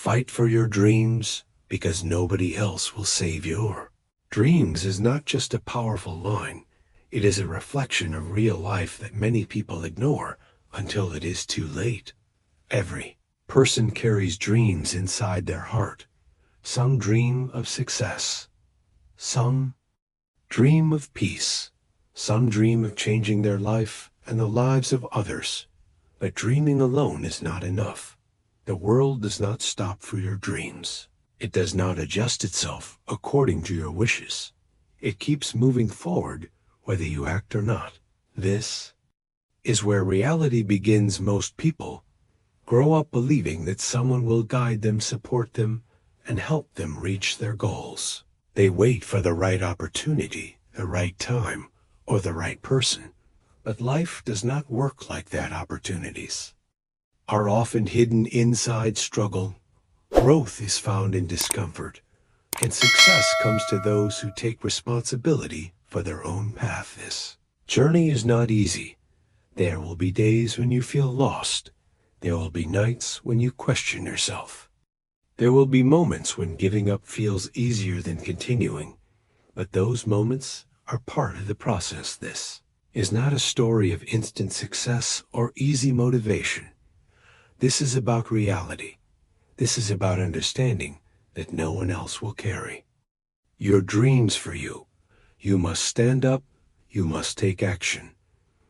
Fight for your dreams because nobody else will save your dreams is not just a powerful line. It is a reflection of real life that many people ignore until it is too late. Every person carries dreams inside their heart. Some dream of success. Some dream of peace. Some dream of changing their life and the lives of others. But dreaming alone is not enough. The world does not stop for your dreams. It does not adjust itself according to your wishes. It keeps moving forward whether you act or not. This is where reality begins. Most people grow up believing that someone will guide them, support them, and help them reach their goals. They wait for the right opportunity, the right time, or the right person. But life does not work like that. Opportunities are often hidden inside struggle. Growth is found in discomfort, and success comes to those who take responsibility for their own path. This journey is not easy. There will be days when you feel lost. There will be nights when you question yourself. There will be moments when giving up feels easier than continuing. But those moments are part of the process. This is not a story of instant success or easy motivation. This is about reality. This is about understanding that no one else will carry your dreams for you. You must stand up. You must take action.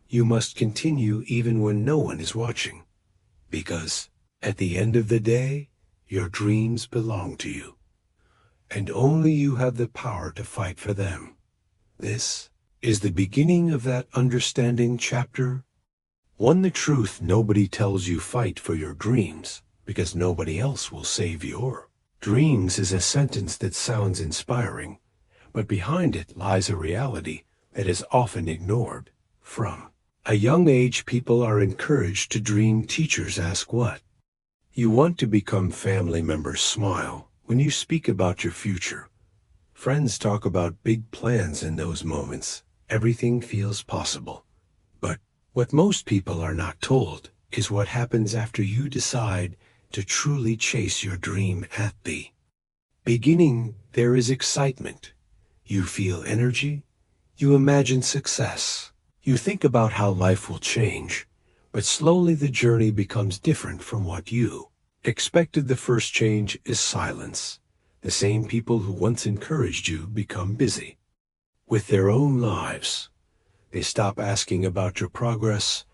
You must continue even when no one is watching. Because at the end of the day, your dreams belong to you. And only you have the power to fight for them. This is the beginning of that understanding chapter. One, the truth nobody tells you. Fight for your dreams because nobody else will save your dreams is a sentence that sounds inspiring, but behind it lies a reality that is often ignored. From a young age, people are encouraged to dream. Teachers ask what you want to become. Family members smile when you speak about your future. Friends talk about big plans. In those moments, everything feels possible. But what most people are not told is what happens after you decide to truly chase your dream. At the beginning, there is excitement. You feel energy. You imagine success. You think about how life will change. But slowly the journey becomes different from what you expected. The first change is silence. The same people who once encouraged you become busy with their own lives. They stop asking about your progress.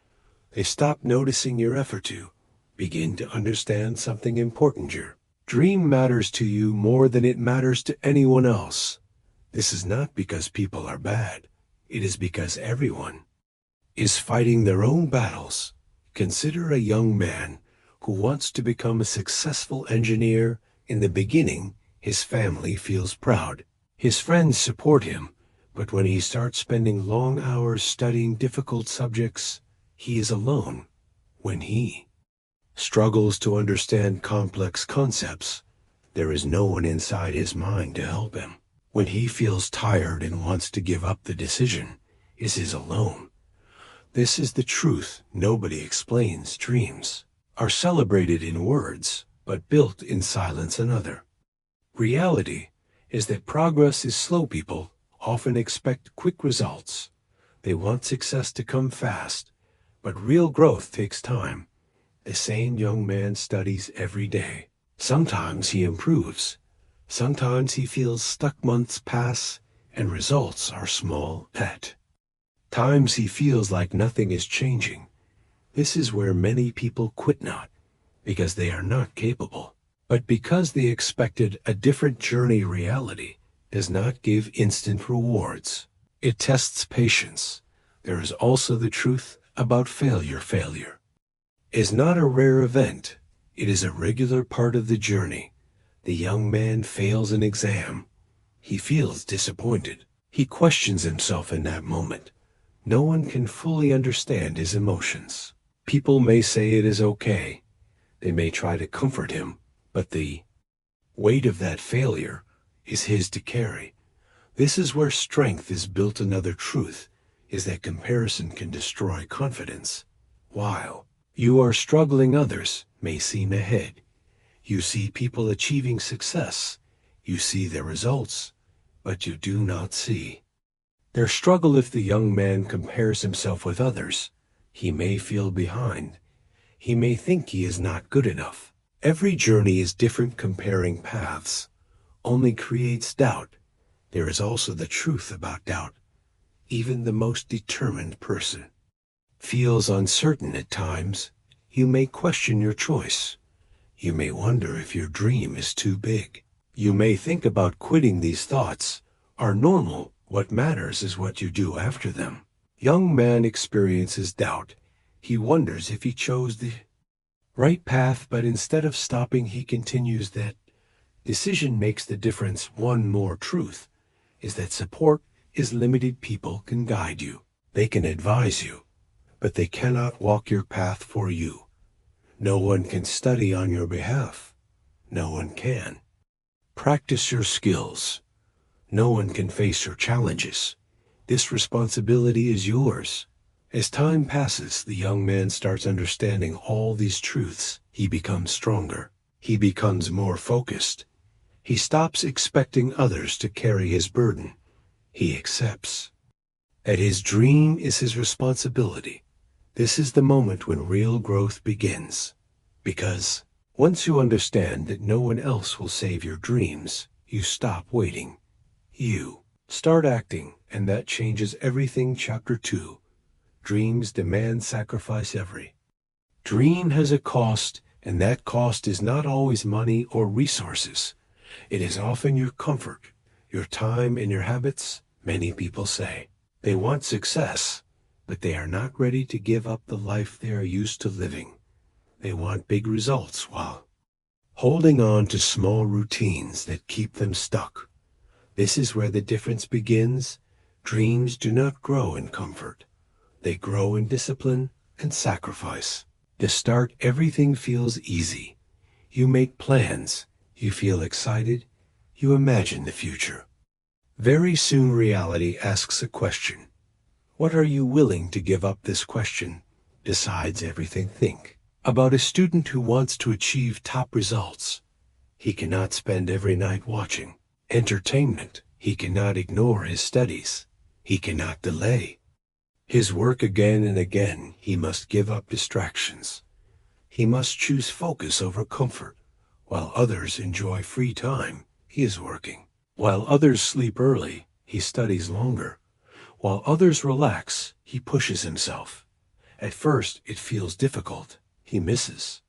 They stop noticing your effort to begin to understand something important. Your dream matters to you more than it matters to anyone else. This is not because people are bad. It is because everyone is fighting their own battles. Consider a young man who wants to become a successful engineer. In the beginning, his family feels proud. His friends support him. But when he starts spending long hours studying difficult subjects, he is alone. When he struggles to understand complex concepts, there is no one inside his mind to help him. When he feels tired and wants to give up, the decision is alone. This is the truth nobody explains. Dreams are celebrated in words, but built in silence. Another reality is that progress is slow. People often expect quick results. They want success to come fast, but real growth takes time. The same young man studies every day. Sometimes he improves. Sometimes he feels stuck. Months pass, and results are small. At times he feels like nothing is changing. This is where many people quit, not because they are not capable, but because they expected a different journey. Reality does not give instant rewards. It tests patience. There is also the truth about failure. Failure is not a rare event. It is a regular part of the journey. The young man fails an exam. He feels disappointed. He questions himself in that moment. No one can fully understand his emotions. People may say it is okay. They may try to comfort him, but the weight of that failure is his to carry. This is where strength is built. Another truth is that comparison can destroy confidence. While you are struggling, others may seem ahead. You see people achieving success. You see their results, but you do not see their struggle. If the young man compares himself with others, he may feel behind. He may think he is not good enough. Every journey is different. Comparing paths only creates doubt. There is also the truth about doubt. Even the most determined person feels uncertain at times. You may question your choice. You may wonder if your dream is too big. You may think about quitting. These thoughts are normal. What matters is what you do after them. Young man experiences doubt. He wonders if he chose the right path, but instead of stopping, he continues. That decision makes the difference. One more truth is that support is limited. People can guide you. They can advise you, but they cannot walk your path for you. No one can study on your behalf. No one can practice your skills. No one can face your challenges. This responsibility is yours. As time passes, the young man starts understanding all these truths. He becomes stronger. He becomes more focused. He stops expecting others to carry his burden. He accepts that his dream is his responsibility. This is the moment when real growth begins. Because once you understand that no one else will save your dreams, you stop waiting. You start acting, and that changes everything. Chapter 2. Dreams demand sacrifice. Every dream has a cost, and that cost is not always money or resources. It is often your comfort, your time, and your habits. Many people say they want success, but they are not ready to give up the life they are used to living. They want big results while holding on to small routines that keep them stuck. This is where the difference begins. Dreams do not grow in comfort. They grow in discipline and sacrifice. To start, everything feels easy. You make plans. You feel excited. You imagine the future. Very soon reality asks a question. What are you willing to give up? This question decides everything. Think about a student who wants to achieve top results. He cannot spend every night watching entertainment. He cannot ignore his studies. He cannot delay his work again and again. He must give up distractions. He must choose focus over comfort. While others enjoy free time, he is working. While others sleep early, he studies longer. While others relax, he pushes himself. At first, it feels difficult. He misses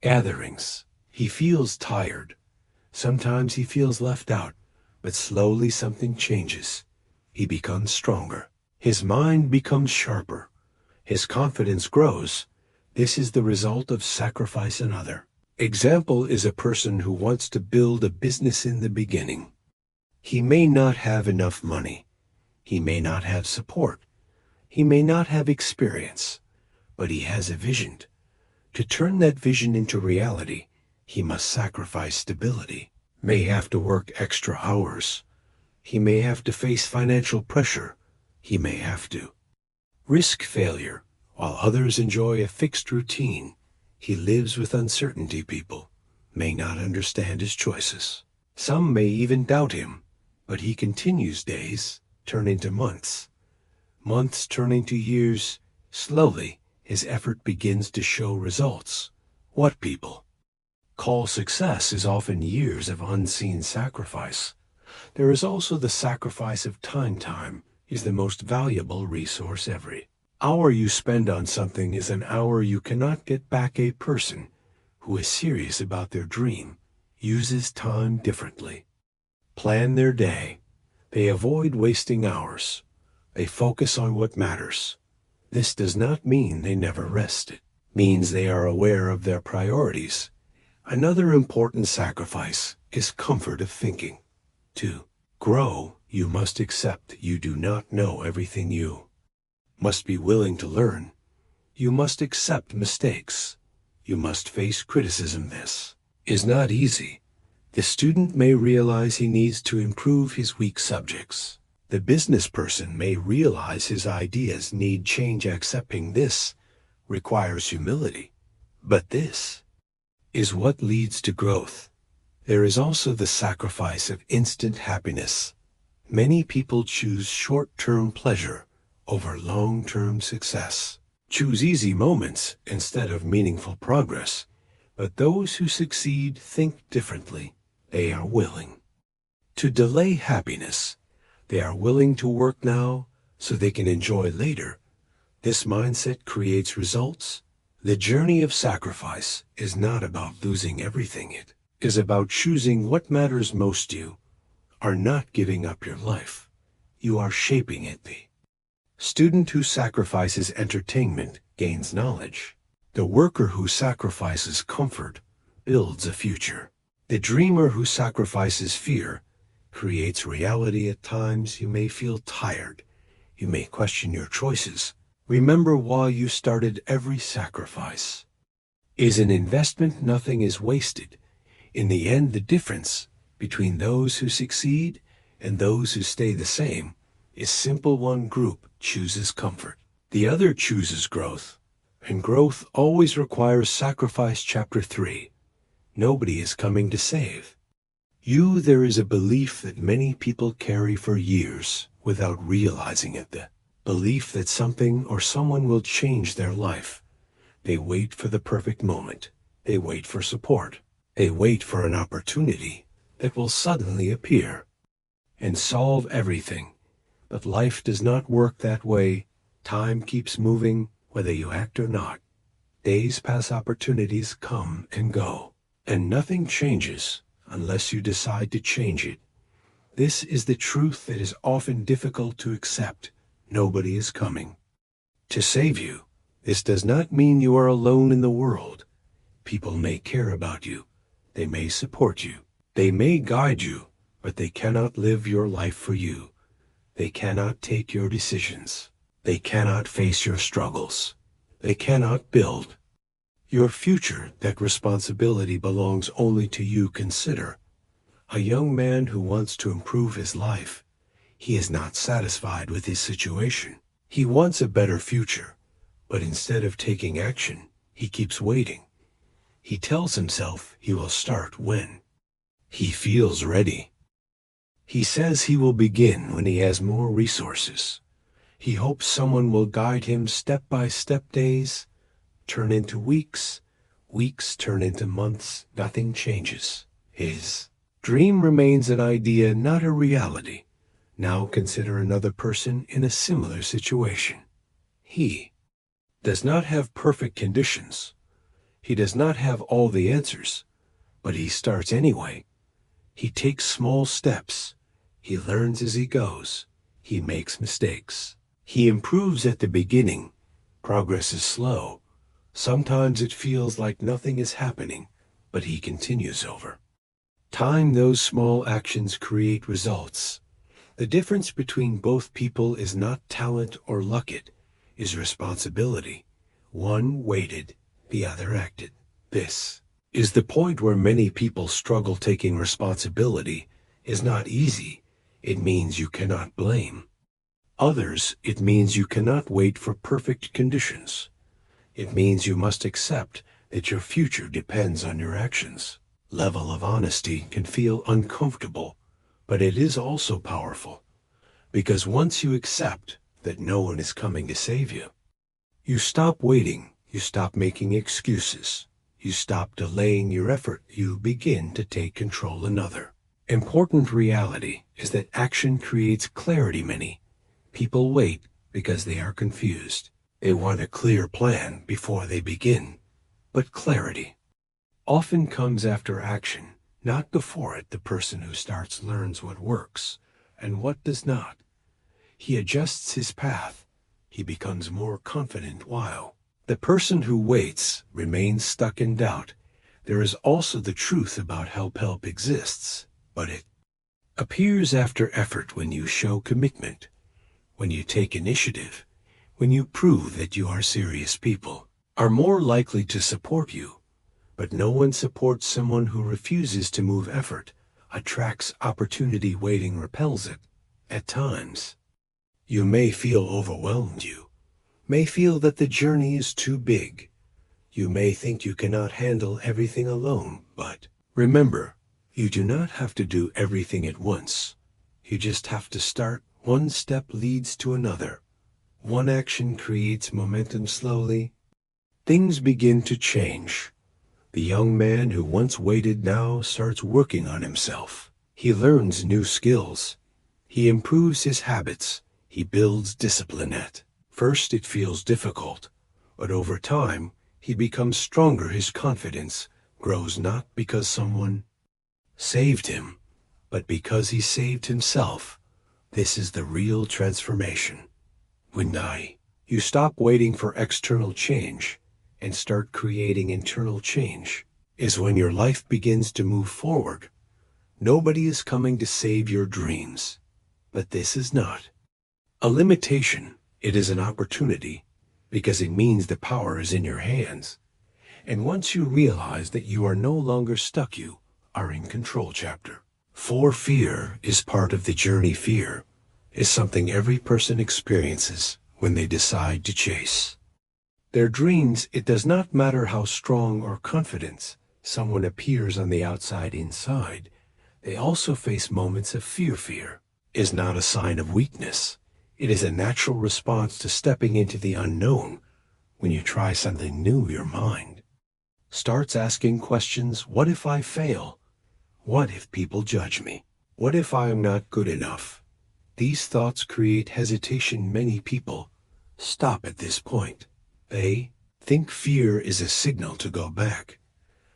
gatherings. He feels tired. Sometimes he feels left out, but slowly something changes. He becomes stronger. His mind becomes sharper. His confidence grows. This is the result of sacrifice. Another example is a person who wants to build a business. In the beginning, he may not have enough money. He may not have support. He may not have experience, but he has a vision. To turn that vision into reality, he must sacrifice stability. May have to work extra hours. He may have to face financial pressure. He may have to risk failure. While others enjoy a fixed routine, he lives with uncertainty. People may not understand his choices. Some may even doubt him, but he continues. Days turn into months. Months turn into years. Slowly, his effort begins to show results. What people call success is often years of unseen sacrifice. There is also the sacrifice of time. Time is the most valuable resource. Every hour you spend on something is an hour you cannot get back. A person who is serious about their dream uses time differently. Plan their day. They avoid wasting hours. They focus on what matters. This does not mean they never rest. It means they are aware of their priorities. Another important sacrifice is comfort of thinking. To grow, you must accept you do not know everything. You must be willing to learn. You must accept mistakes. You must face criticism. This is not easy. The student may realize he needs to improve his weak subjects. The business person may realize his ideas need change. Accepting this requires humility. But this is what leads to growth. There is also the sacrifice of instant happiness. Many people choose short-term pleasure over long-term success. Choose easy moments instead of meaningful progress. But those who succeed think differently. They are willing to delay happiness. They are willing to work now so they can enjoy later. This mindset creates results. The journey of sacrifice is not about losing everything. It is about choosing what matters most to you. Are not giving up your life. You are shaping it. The student who sacrifices entertainment gains knowledge. The worker who sacrifices comfort builds a future. The dreamer who sacrifices fear creates reality. At times you may feel tired. You may question your choices. Remember why you started. Every sacrifice is an investment. Nothing is wasted. In the end, the difference between those who succeed and those who stay the same is simple. One group chooses comfort. The other chooses growth. And growth always requires sacrifice. Chapter 3. Nobody is coming to save you. There is a belief that many people carry for years without realizing it. The belief that something or someone will change their life. They wait for the perfect moment. They wait for support. They wait for an opportunity that will suddenly appear and solve everything. But life does not work that way. Time keeps moving, whether you act or not. Days pass, opportunities come and go, and nothing changes unless you decide to change it. This is the truth that is often difficult to accept. Nobody is coming to save you. This does not mean you are alone in the world. People may care about you. They may support you. They may guide you, but they cannot live your life for you. They cannot take your decisions. They cannot face your struggles. They cannot build your future. That responsibility belongs only to you. Consider a young man who wants to improve his life. He is not satisfied with his situation. He wants a better future, but instead of taking action, he keeps waiting. He tells himself he will start when he feels ready. He says he will begin when he has more resources. He hopes someone will guide him step by step. Days turn into weeks. Weeks turn into months. Nothing changes. His dream remains an idea, not a reality. Now consider another person in a similar situation. He does not have perfect conditions. He does not have all the answers, but he starts anyway. He takes small steps. He learns as he goes. He makes mistakes. He improves at the beginning. Progress is slow. Sometimes it feels like nothing is happening, but he continues over time. Those small actions create results. The difference between both people is not talent or luck. It is responsibility. One waited, the other acted. This is the point where many people struggle. Taking responsibility is not easy. It means you cannot blame others. It means you cannot wait for perfect conditions. It means you must accept that your future depends on your actions. Level of honesty can feel uncomfortable, but it is also powerful, because once you accept that no one is coming to save you, you stop waiting. You stop making excuses. You stop delaying your effort. You begin to take control. Another important reality is that action creates clarity. Many people wait because they are confused. They want a clear plan before they begin. But clarity often comes after action, not before it. The person who starts learns what works and what does not. He adjusts his path. He becomes more confident. While the person who waits remains stuck in doubt. There is also the truth about how help exists, but it appears after effort. When you show commitment, when you take initiative, when you prove that you are serious, people are more likely to support you. But no one supports someone who refuses to move. Effort attracts opportunity. Waiting repels it. At times, you may feel overwhelmed. You may feel that the journey is too big. You may think you cannot handle everything alone, but remember, you do not have to do everything at once. You just have to start. One step leads to another. One action creates momentum slowly. Things begin to change. The young man who once waited now starts working on himself. He learns new skills. He improves his habits. He builds discipline. At first it feels difficult, but over time he becomes stronger. His confidence grows not because someone saved him, but because he saved himself. This is the real transformation. When you stop waiting for external change and start creating internal change, is when your life begins to move forward. Nobody is coming to save your dreams, but this is not a limitation. It is an opportunity, because it means the power is in your hands. And once you realize that you are no longer stuck, you are in control. Chapter 4. Fear is part of the journey. Fear is something every person experiences when they decide to chase their dreams. It does not matter how strong or confident someone appears on the outside. Inside, they also face moments of fear. Fear is not a sign of weakness. It is a natural response to stepping into the unknown. When you try something new, your mind starts asking questions. What if I fail? What if people judge me? What if I am not good enough? These thoughts create hesitation. Many people stop at this point. They think fear is a signal to go back.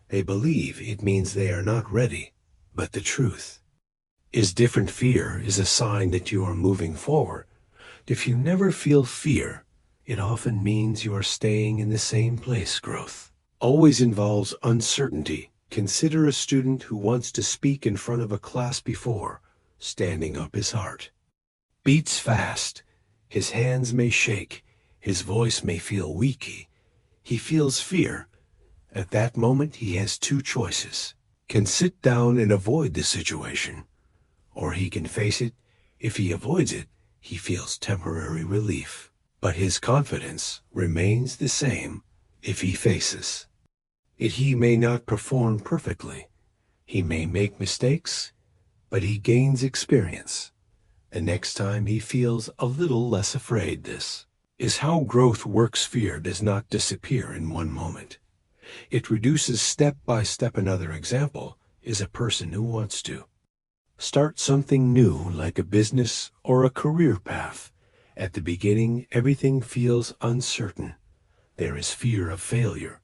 They believe it means they are not ready. But the truth is different. Fear is a sign that you are moving forward. If you never feel fear, it often means you are staying in the same place. Growth always involves uncertainty. Consider a student who wants to speak in front of a class. Before standing up, his heart beats fast. His hands may shake. His voice may feel weak. He feels fear. At that moment, he has two choices. Can sit down and avoid the situation, or he can face it. If he avoids it, he feels temporary relief, but his confidence remains the same. If he faces it, he may not perform perfectly. He may make mistakes, but he gains experience. The next time he feels a little less afraid. This is how growth works. Fear does not disappear in one moment. It reduces step by step. Another example is a person who wants to start something new, like a business or a career path. At the beginning, everything feels uncertain. There is fear of failure,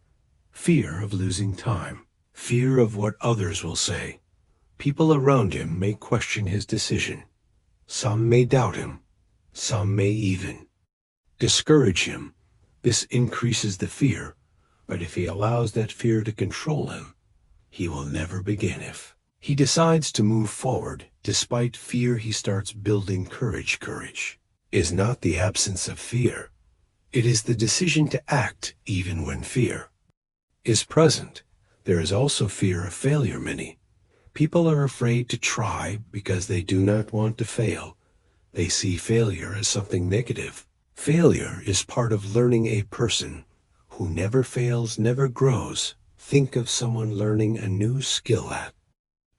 fear of losing time, fear of what others will say. People around him may question his decision. Some may doubt him. Some may even discourage him. This increases the fear, but if he allows that fear to control him, he will never begin. If he decides to move forward despite fear, he starts building courage. Courage is not the absence of fear. It is the decision to act even when fear is present. There is also fear of failure. Many people are afraid to try because they do not want to fail. They see failure as something negative. Failure is part of learning. A person who never fails never grows. Think of someone learning a new skill. At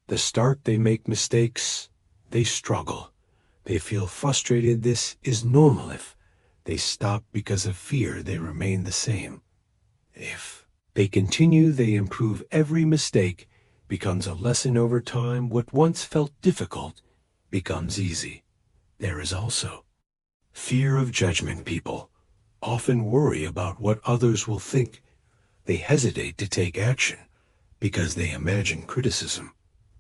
the start, they make mistakes. They struggle. They feel frustrated. This is normal. If they stop because of fear, they remain the same. If they continue, they improve. Every mistake becomes a lesson over time. What once felt difficult becomes easy. There is also fear of judgment. People often worry about what others will think. They hesitate to take action because they imagine criticism.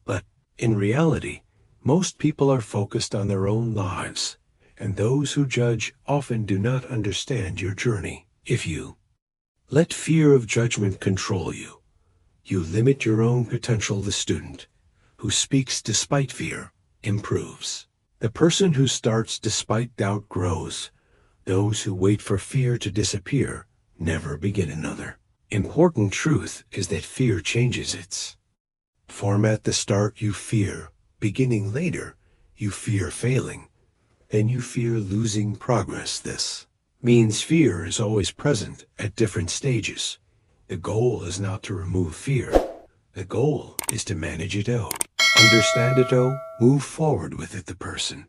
But in reality, most people are focused on their own lives, and those who judge often do not understand your journey. If you let fear of judgment control you, you limit your own potential. The student who speaks despite fear improves. The person who starts despite doubt grows. Those who wait for fear to disappear never begin. Another important truth is that fear changes its form. At the start, you fear beginning. Later, you fear failing. Then you fear losing progress. This means fear is always present at different stages. The goal is not to remove fear. The goal is to manage it out. Understand it out, move forward with it. The person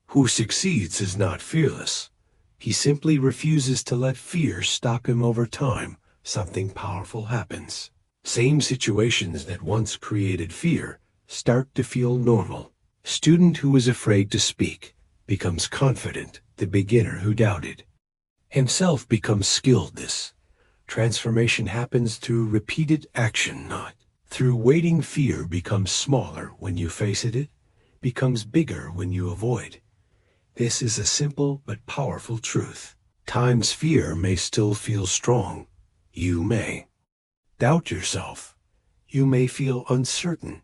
who succeeds is not fearless. He simply refuses to let fear stop him. Over time, something powerful happens. Same situations that once created fear start to feel normal. Student who was afraid to speak becomes confident. The beginner who doubted himself becomes skilled. This transformation happens through repeated action, not through waiting. Fear becomes smaller when you face it. It becomes bigger when you avoid. This is a simple but powerful truth. Times fear may still feel strong. You may doubt yourself. You may feel uncertain.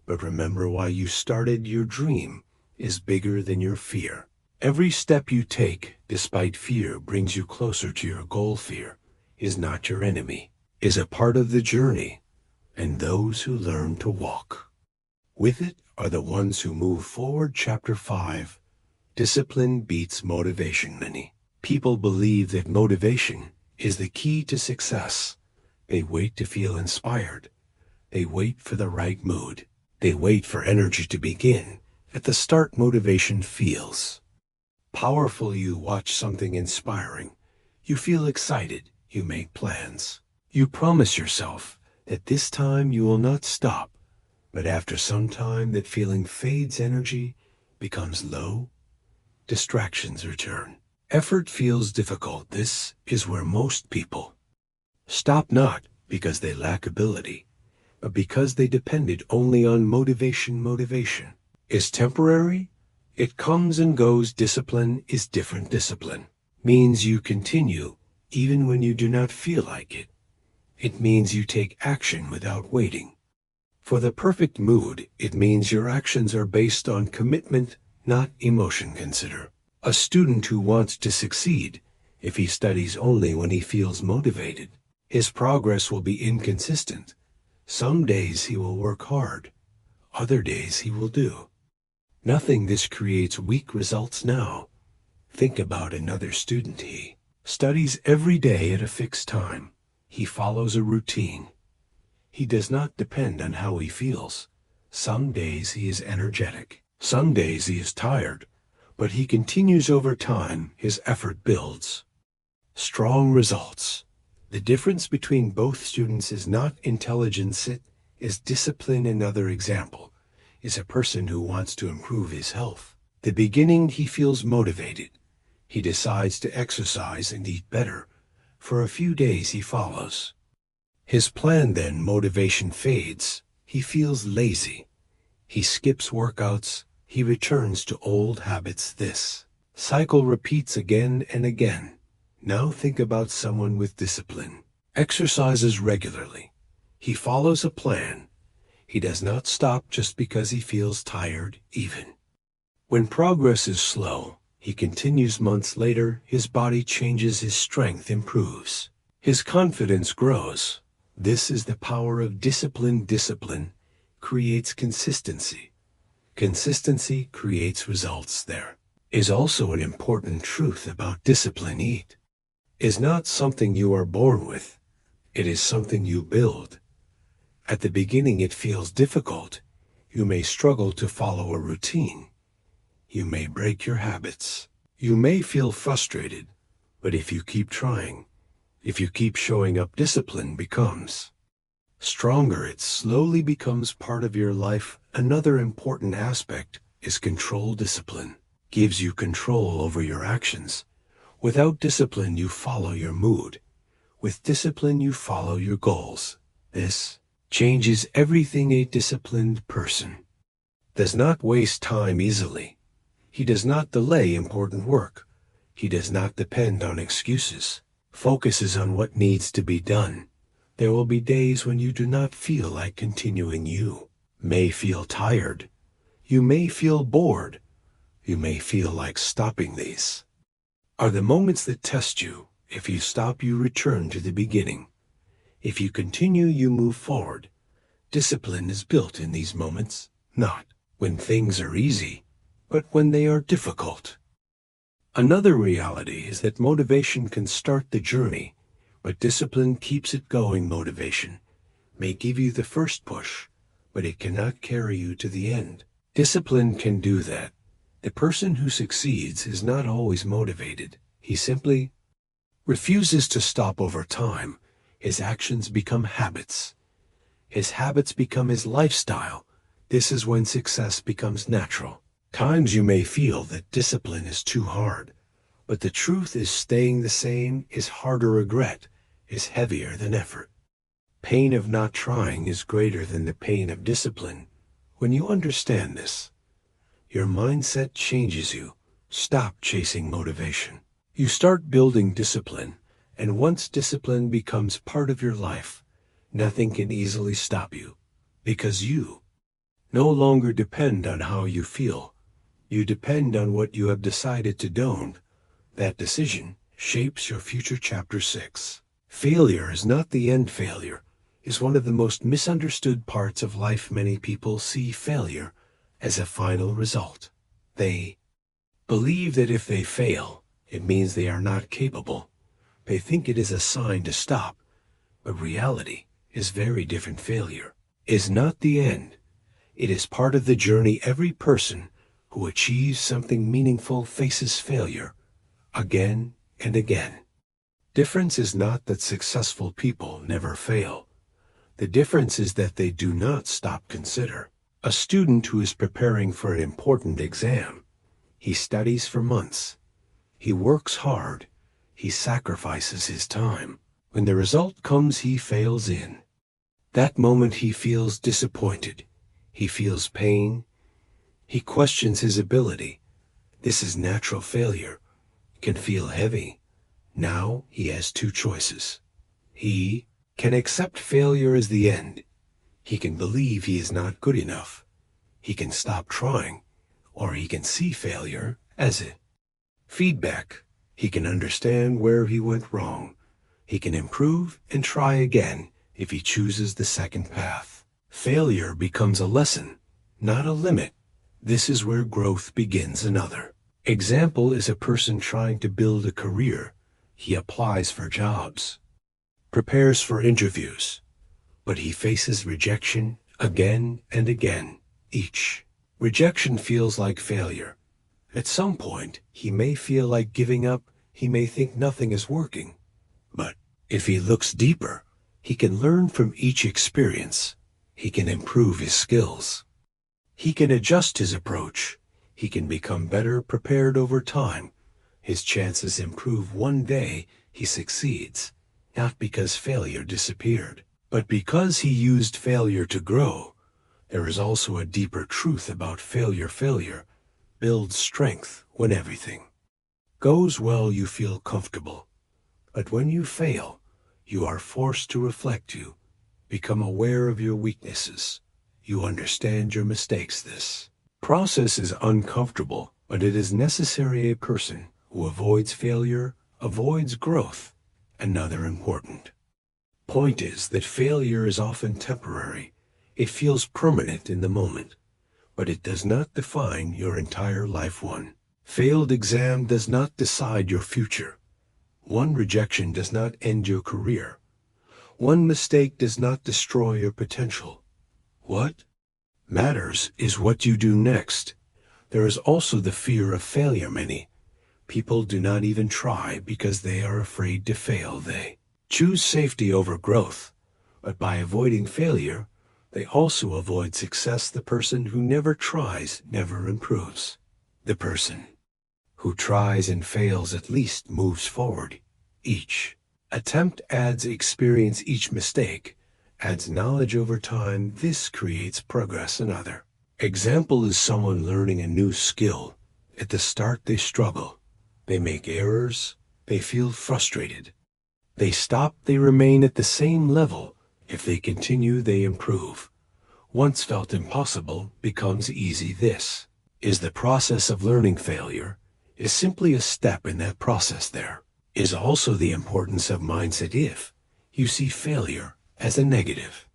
But remember why you started. Your dream is bigger than your fear. Every step you take, despite fear, brings you closer to your goal. Fear is not your enemy, is a part of the journey, and those who learn to walk with it are the ones who move forward. Chapter 5. Discipline beats motivation. Many people believe that motivation is the key to success. They wait to feel inspired. They wait for the right mood. They wait for energy to begin. At the start, motivation feels powerful. You watch something inspiring. You feel excited. You make plans. You promise yourself that this time you will not stop. But after some time, that feeling fades. Energy becomes low. Distractions return. Effort feels difficult. This is where most people stop, not because they lack ability, but because they depended only on motivation. Motivation is temporary. It comes and goes. Discipline is different. Discipline means you continue even when you do not feel like it. It means you take action without waiting for the perfect mood. It means your actions are based on commitment, not emotion. Consider a student who wants to succeed. If he studies only when he feels motivated, his progress will be inconsistent. Some days he will work hard. Other days he will do nothing. This creates weak results. Now, think about another student. He studies every day at a fixed time. He follows a routine. He does not depend on how he feels. Some days he is energetic. Some days he is tired. But he continues. Over time, his effort builds strong results. The difference between both students is not intelligence, it is discipline. Another example is a person who wants to improve his health. The beginning, he feels motivated. He decides to exercise and eat better. For a few days he follows his plan. Then motivation fades. He feels lazy. He skips workouts. He returns to old habits. This cycle repeats again and again. Now think about someone with discipline. Exercises regularly. He follows a plan. He does not stop just because he feels tired. Even when progress is slow, he continues. Months later, his body changes. His strength improves. His confidence grows. This is the power of discipline. Discipline creates consistency. Consistency creates results. There is also an important truth about discipline. It is not something you are born with. It is something you build. At the beginning it feels difficult. You may struggle to follow a routine. You may break your habits. You may feel frustrated. But if you keep trying, if you keep showing up, discipline becomes stronger. It slowly becomes part of your life. Another important aspect is control. Discipline gives you control over your actions. Without discipline, you follow your mood. With discipline, you follow your goals. This changes everything. A disciplined person does not waste time easily. He does not delay important work. He does not depend on excuses. Focuses on what needs to be done. There will be days when you do not feel like continuing. You may feel tired. You may feel bored. You may feel like stopping. These are the moments that test you. If you stop, you return to the beginning. If you continue, you move forward. Discipline is built in these moments, not when things are easy, but when they are difficult. Another reality is that motivation can start the journey but discipline keeps it going. Motivation may give you the first push, but it cannot carry you to the end. Discipline can do that. The person who succeeds is not always motivated. He simply refuses to stop. Over time, his actions become habits. His habits become his lifestyle. This is when success becomes natural. Times you may feel that discipline is too hard, but the truth is staying the same is harder. Regret is heavier than effort. Pain of not trying is greater than the pain of discipline. When you understand this, your mindset changes. You stop chasing motivation. You start building discipline, and once discipline becomes part of your life, nothing can easily stop you, because you no longer depend on how you feel. You depend on what you have decided to do. That decision shapes your future. Chapter 6. Failure is not the end. Failure is one of the most misunderstood parts of life. Many people see failure as a final result. They believe that if they fail, it means they are not capable. They think it is a sign to stop, but reality is very different. Failure is not the end. It is part of the journey. Every person who achieves something meaningful faces failure again and again. Difference is not that successful people never fail. The difference is that they do not stop. Consider a student who is preparing for an important exam. He studies for months. He works hard. He sacrifices his time. When the result comes, he fails. In that moment, he feels disappointed. He feels pain. He questions his ability. This is natural. Failure can feel heavy. Now he has two choices. He can accept failure as the end. He can believe he is not good enough. He can stop trying, or he can see failure as a feedback. He can understand where he went wrong. He can improve and try again if he chooses the second path. Failure becomes a lesson, not a limit. This is where growth begins. Another example is a person trying to build a career. He applies for jobs, prepares for interviews, but he faces rejection again and again. Each rejection feels like failure. At some point, he may feel like giving up. He may think nothing is working. But if he looks deeper, he can learn from each experience. He can improve his skills. He can adjust his approach. He can become better prepared. Over time, his chances improve. One day, he succeeds, not because failure disappeared, but because he used failure to grow. There is also a deeper truth about failure. Failure builds strength. When everything goes well, you feel comfortable. But when you fail, you are forced to reflect. You become aware of your weaknesses. You understand your mistakes. This process is uncomfortable, but it is necessary. A person who avoids failure avoids growth. Another important point is that failure is often temporary. It feels permanent in the moment, but it does not define your entire life. One failed exam does not decide your future. One rejection does not end your career. One mistake does not destroy your potential. What matters is what you do next. There is also the fear of failure. Many people do not even try because they are afraid to fail. They choose safety over growth, but by avoiding failure, they also avoid success. The person who never tries never improves. The person who tries and fails at least moves forward. Each attempt adds experience. Each mistake adds knowledge. Over time, this creates progress. Another example is someone learning a new skill. At the start, they struggle. They make errors. They feel frustrated. They stop. They remain at the same level. If they continue, they improve. Once felt impossible becomes easy. This is the process of learning. Failure is simply a step in that process. There is also the importance of mindset. If you see failure as a negative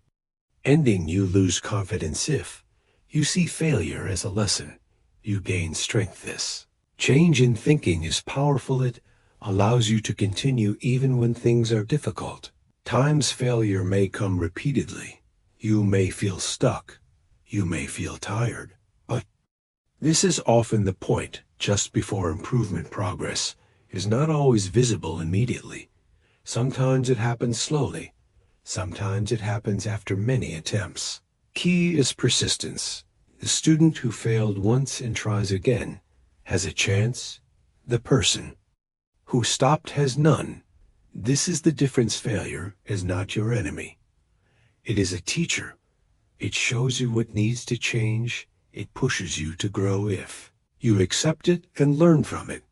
ending, you lose confidence. If you see failure as a lesson, you gain strength. This change in thinking is powerful. It allows you to continue even when things are difficult. Times failure may come repeatedly. You may feel stuck. You may feel tired. But this is often the point just before improvement. Progress is not always visible immediately. Sometimes it happens slowly. Sometimes it happens after many attempts. Key is persistence. The student who failed once and tries again has a chance. The person who stopped has none. This is the difference. Failure is not your enemy. It is a teacher. It shows you what needs to change. It pushes you to grow. If you accept it and learn from it,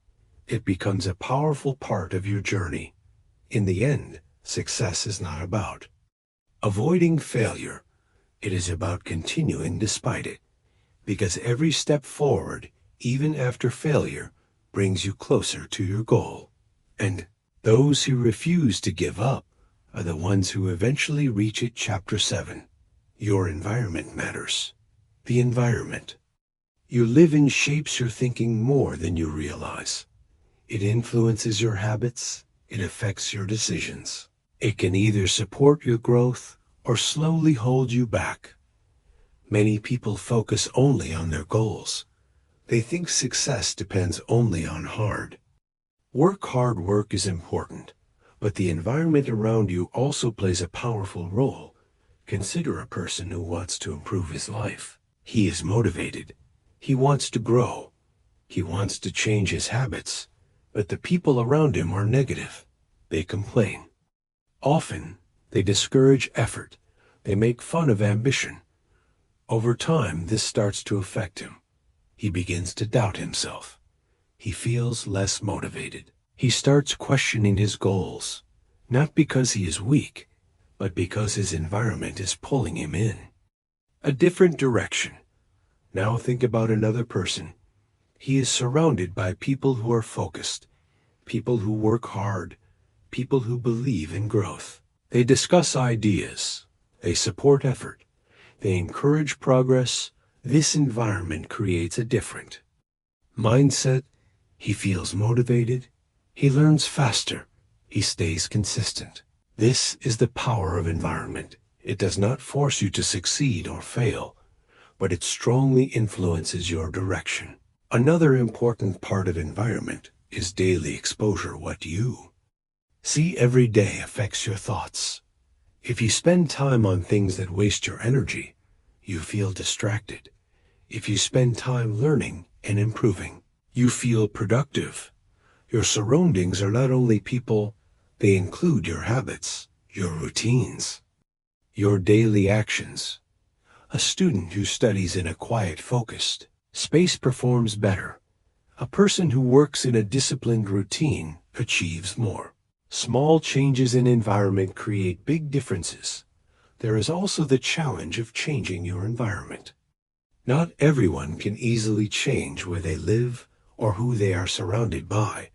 it becomes a powerful part of your journey. In the end, success is not about avoiding failure. It is about continuing despite it, because every step forward, even after failure, brings you closer to your goal. And those who refuse to give up are the ones who eventually reach it. Chapter 7. Your environment matters. The environment you live in shapes your thinking more than you realize. It influences your habits. It affects your decisions. It can either support your growth or slowly hold you back. Many people focus only on their goals. They think success depends only on hard work. Hard work is important, but the environment around you also plays a powerful role. Consider a person who wants to improve his life. He is motivated. He wants to grow. He wants to change his habits, but the people around him are negative. They complain. Often, they discourage effort. They make fun of ambition. Over time, this starts to affect him. He begins to doubt himself. He feels less motivated. He starts questioning his goals, not because he is weak, but because his environment is pulling him in a different direction. Now think about another person. He is surrounded by people who are focused, people who work hard, people who believe in growth. They discuss ideas. They support effort. They encourage progress. This environment creates a different mindset. He feels motivated. He learns faster. He stays consistent. This is the power of environment. It does not force you to succeed or fail, but it strongly influences your direction. Another important part of environment is daily exposure. What you see every day affects your thoughts. If you spend time on things that waste your energy, you feel distracted. If you spend time learning and improving, you feel productive. Your surroundings are not only people, they include your habits, your routines, your daily actions. A student who studies in a quiet, focused space performs better. A person who works in a disciplined routine achieves more. Small changes in environment create big differences. There is also the challenge of changing your environment. Not everyone can easily change where they live or who they are surrounded by,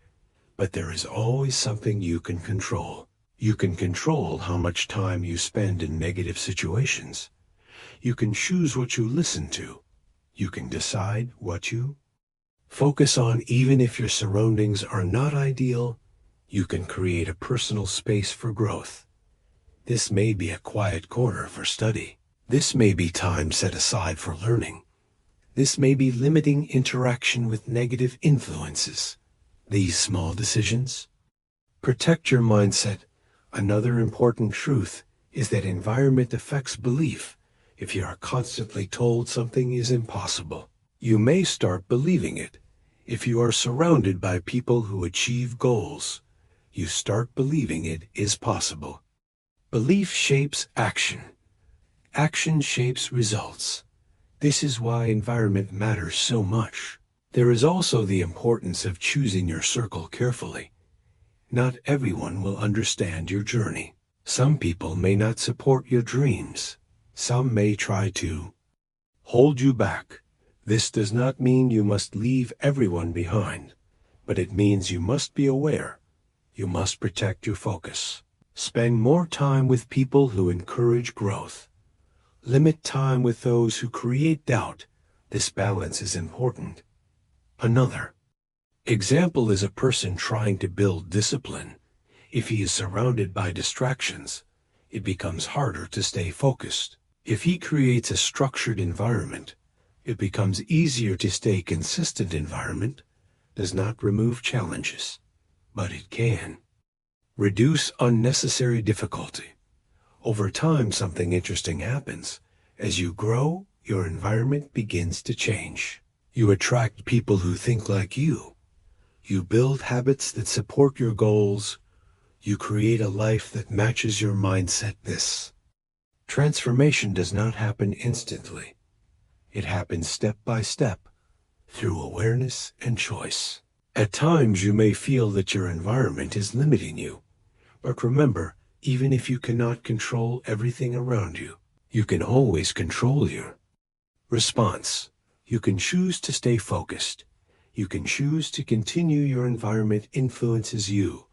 but there is always something you can control. You can control how much time you spend in negative situations. You can choose what you listen to. You can decide what you focus on. Even if your surroundings are not ideal, you can create a personal space for growth. This may be a quiet corner for study. This may be time set aside for learning. This may be limiting interaction with negative influences. These small decisions protect your mindset. Another important truth is that environment affects belief. If you are constantly told something is impossible, you may start believing it. If you are surrounded by people who achieve goals, you start believing it is possible. Belief shapes action. Action shapes results. This is why environment matters so much. There is also the importance of choosing your circle carefully. Not everyone will understand your journey. Some people may not support your dreams. Some may try to hold you back. This does not mean you must leave everyone behind, but it means you must be aware. You must protect your focus. Spend more time with people who encourage growth. Limit time with those who create doubt. This balance is important. Another Example is a person trying to build discipline. If he is surrounded by distractions, it becomes harder to stay focused. If he creates a structured environment, it becomes easier to stay consistent. Environment does not remove challenges, but it can reduce unnecessary difficulty. Over time, something interesting happens. As you grow, your environment begins to change. You attract people who think like you. You build habits that support your goals. You create a life that matches your mindset. This transformation does not happen instantly. It happens step by step, through awareness and choice. At times you may feel that your environment is limiting you. But remember, even if you cannot control everything around you, you can always control your response. You can choose to stay focused. You can choose to continue. Your environment influences you,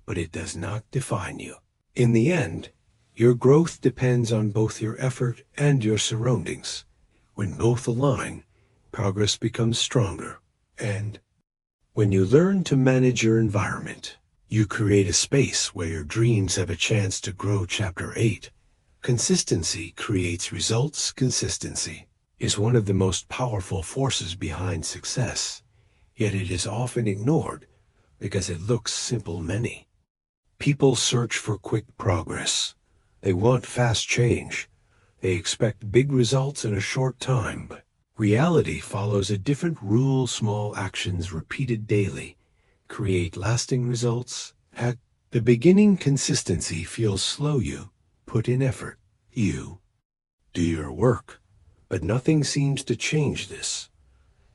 but it does not define you. In the end, your growth depends on both your effort and your surroundings. When both align, progress becomes stronger. And when you learn to manage your environment, you create a space where your dreams have a chance to grow. Chapter 8. Consistency creates results. Consistency is one of the most powerful forces behind success, yet it is often ignored because it looks simple. Many people search for quick progress. They want fast change. They expect big results in a short time, but reality follows a different rule. Small actions repeated daily create lasting results. At the beginning, consistency feels slow. You put in effort. You do your work, but nothing seems to change. This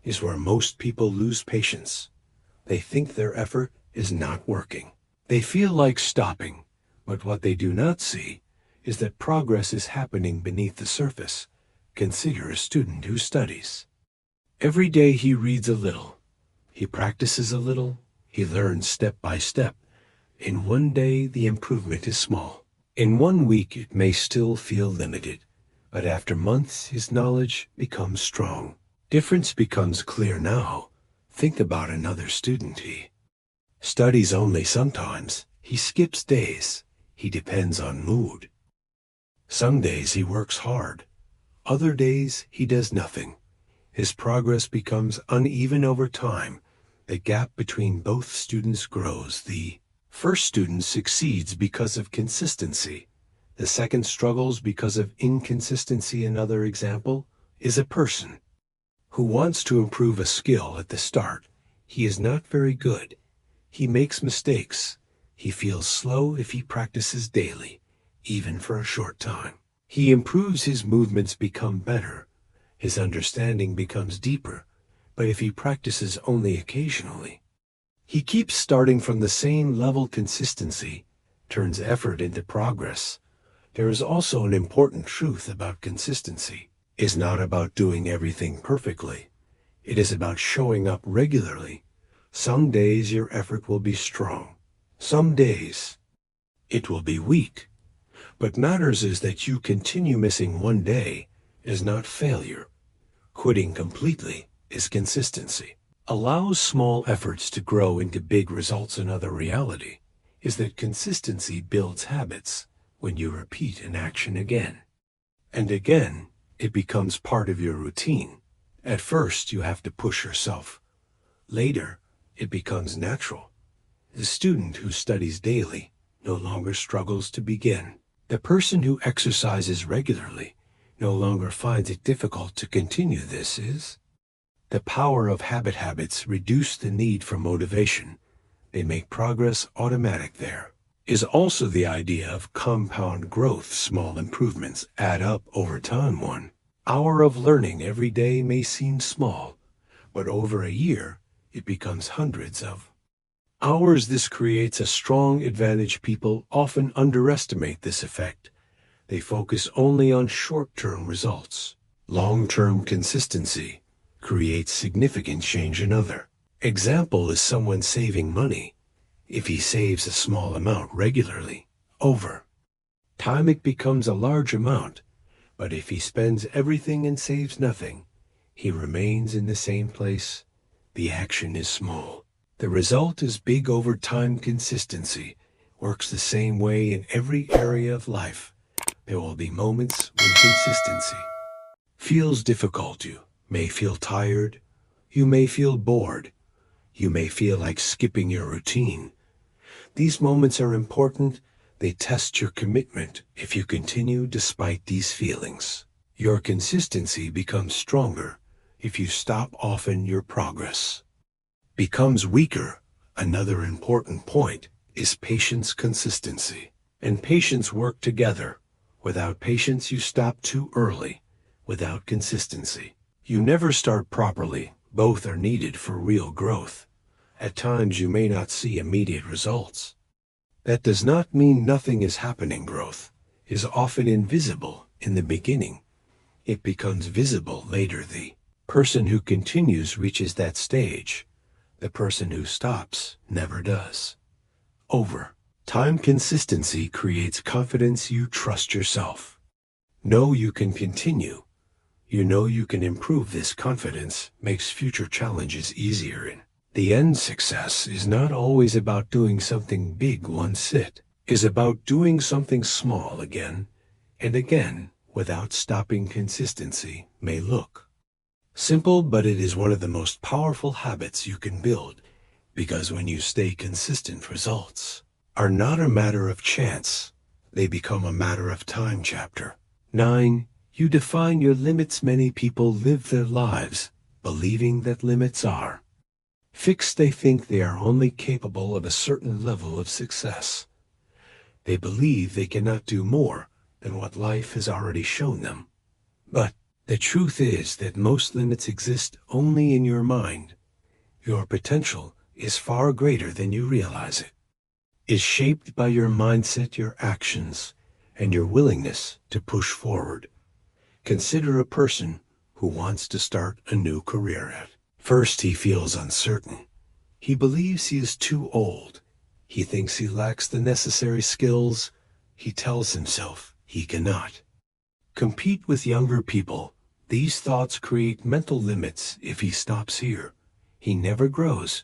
is where most people lose patience. They think their effort is not working. They feel like stopping, but what they do not see is that progress is happening beneath the surface. Consider a student who studies. Every day he reads a little. He practices a little. He learns step by step. In one day, the improvement is small. In 1 week, it may still feel limited, but after months, his knowledge becomes strong. Difference becomes clear now. Think about another student. He studies only sometimes. He skips days. He depends on mood. Some days he works hard. Other days he does nothing. His progress becomes uneven over time. The gap between both students grows. The first student succeeds because of consistency. The second struggles because of inconsistency. Another example is a person who wants to improve a skill. At the start, he is not very good. He makes mistakes. He feels slow. If he practices daily, even for a short time, he improves. His movements become better. His understanding becomes deeper. But if he practices only occasionally, he keeps starting from the same level. Consistency turns effort into progress. There is also an important truth about consistency. It is not about doing everything perfectly. It is about showing up regularly. Some days your effort will be strong. Some days it will be weak. What matters is that you continue. Missing one day is not failure. Quitting completely is consistency. Allows small efforts to grow into big results. Another reality is that consistency builds habits. When you repeat an action again and again, it becomes part of your routine. At first, you have to push yourself. Later, it becomes natural. The student who studies daily no longer struggles to begin. The person who exercises regularly no longer finds it difficult to continue. This is the power of habit. Habits reduce the need for motivation. They make progress automatic. There is also the idea of compound growth. Small improvements add up over time. 1 hour of learning every day may seem small, but over a year, it becomes hundreds of hours. This creates a strong advantage. People often underestimate this effect. They focus only on short-term results. Long-term consistency creates significant change. Another example is someone saving money. If he saves a small amount regularly, over time it becomes a large amount. But if he spends everything and saves nothing, he remains in the same place. The action is small, The result is big over time. Consistency works the same way in every area of life. There will be moments when consistency feels difficult. You may feel tired. You may feel bored. You may feel like skipping your routine. These moments are important. They test your commitment. If you continue despite these feelings, your consistency becomes stronger. If you stop often, your progress becomes weaker. Another important point is patience. Consistency and patience work together. Without patience, you stop too early. Without consistency, you never start properly. Both are needed for real growth. At times you may not see immediate results. That does not mean nothing is happening. Growth is often invisible in the beginning. It becomes visible later. The person who continues reaches that stage. The person who stops never does. Over time, consistency creates confidence. You trust yourself. Know you can continue. You know you can improve. This confidence makes future challenges easier. In the end, success is not always about doing something big once. It is about doing something small again and again without stopping. Consistency may look simple, but it is one of the most powerful habits you can build, because when you stay consistent, results are not a matter of chance. They become a matter of time. Chapter 9. You define your limits. Many people live their lives believing that limits are fixed. They think they are only capable of a certain level of success. They believe they cannot do more than what life has already shown them. But the truth is that most limits exist only in your mind. Your potential is far greater than you realize. It is shaped by your mindset, your actions, and your willingness to push forward. Consider a person who wants to start a new career. At first, he feels uncertain. He believes he is too old. He thinks he lacks the necessary skills. He tells himself he cannot compete with younger people. These thoughts create mental limits. If he stops here, he never grows.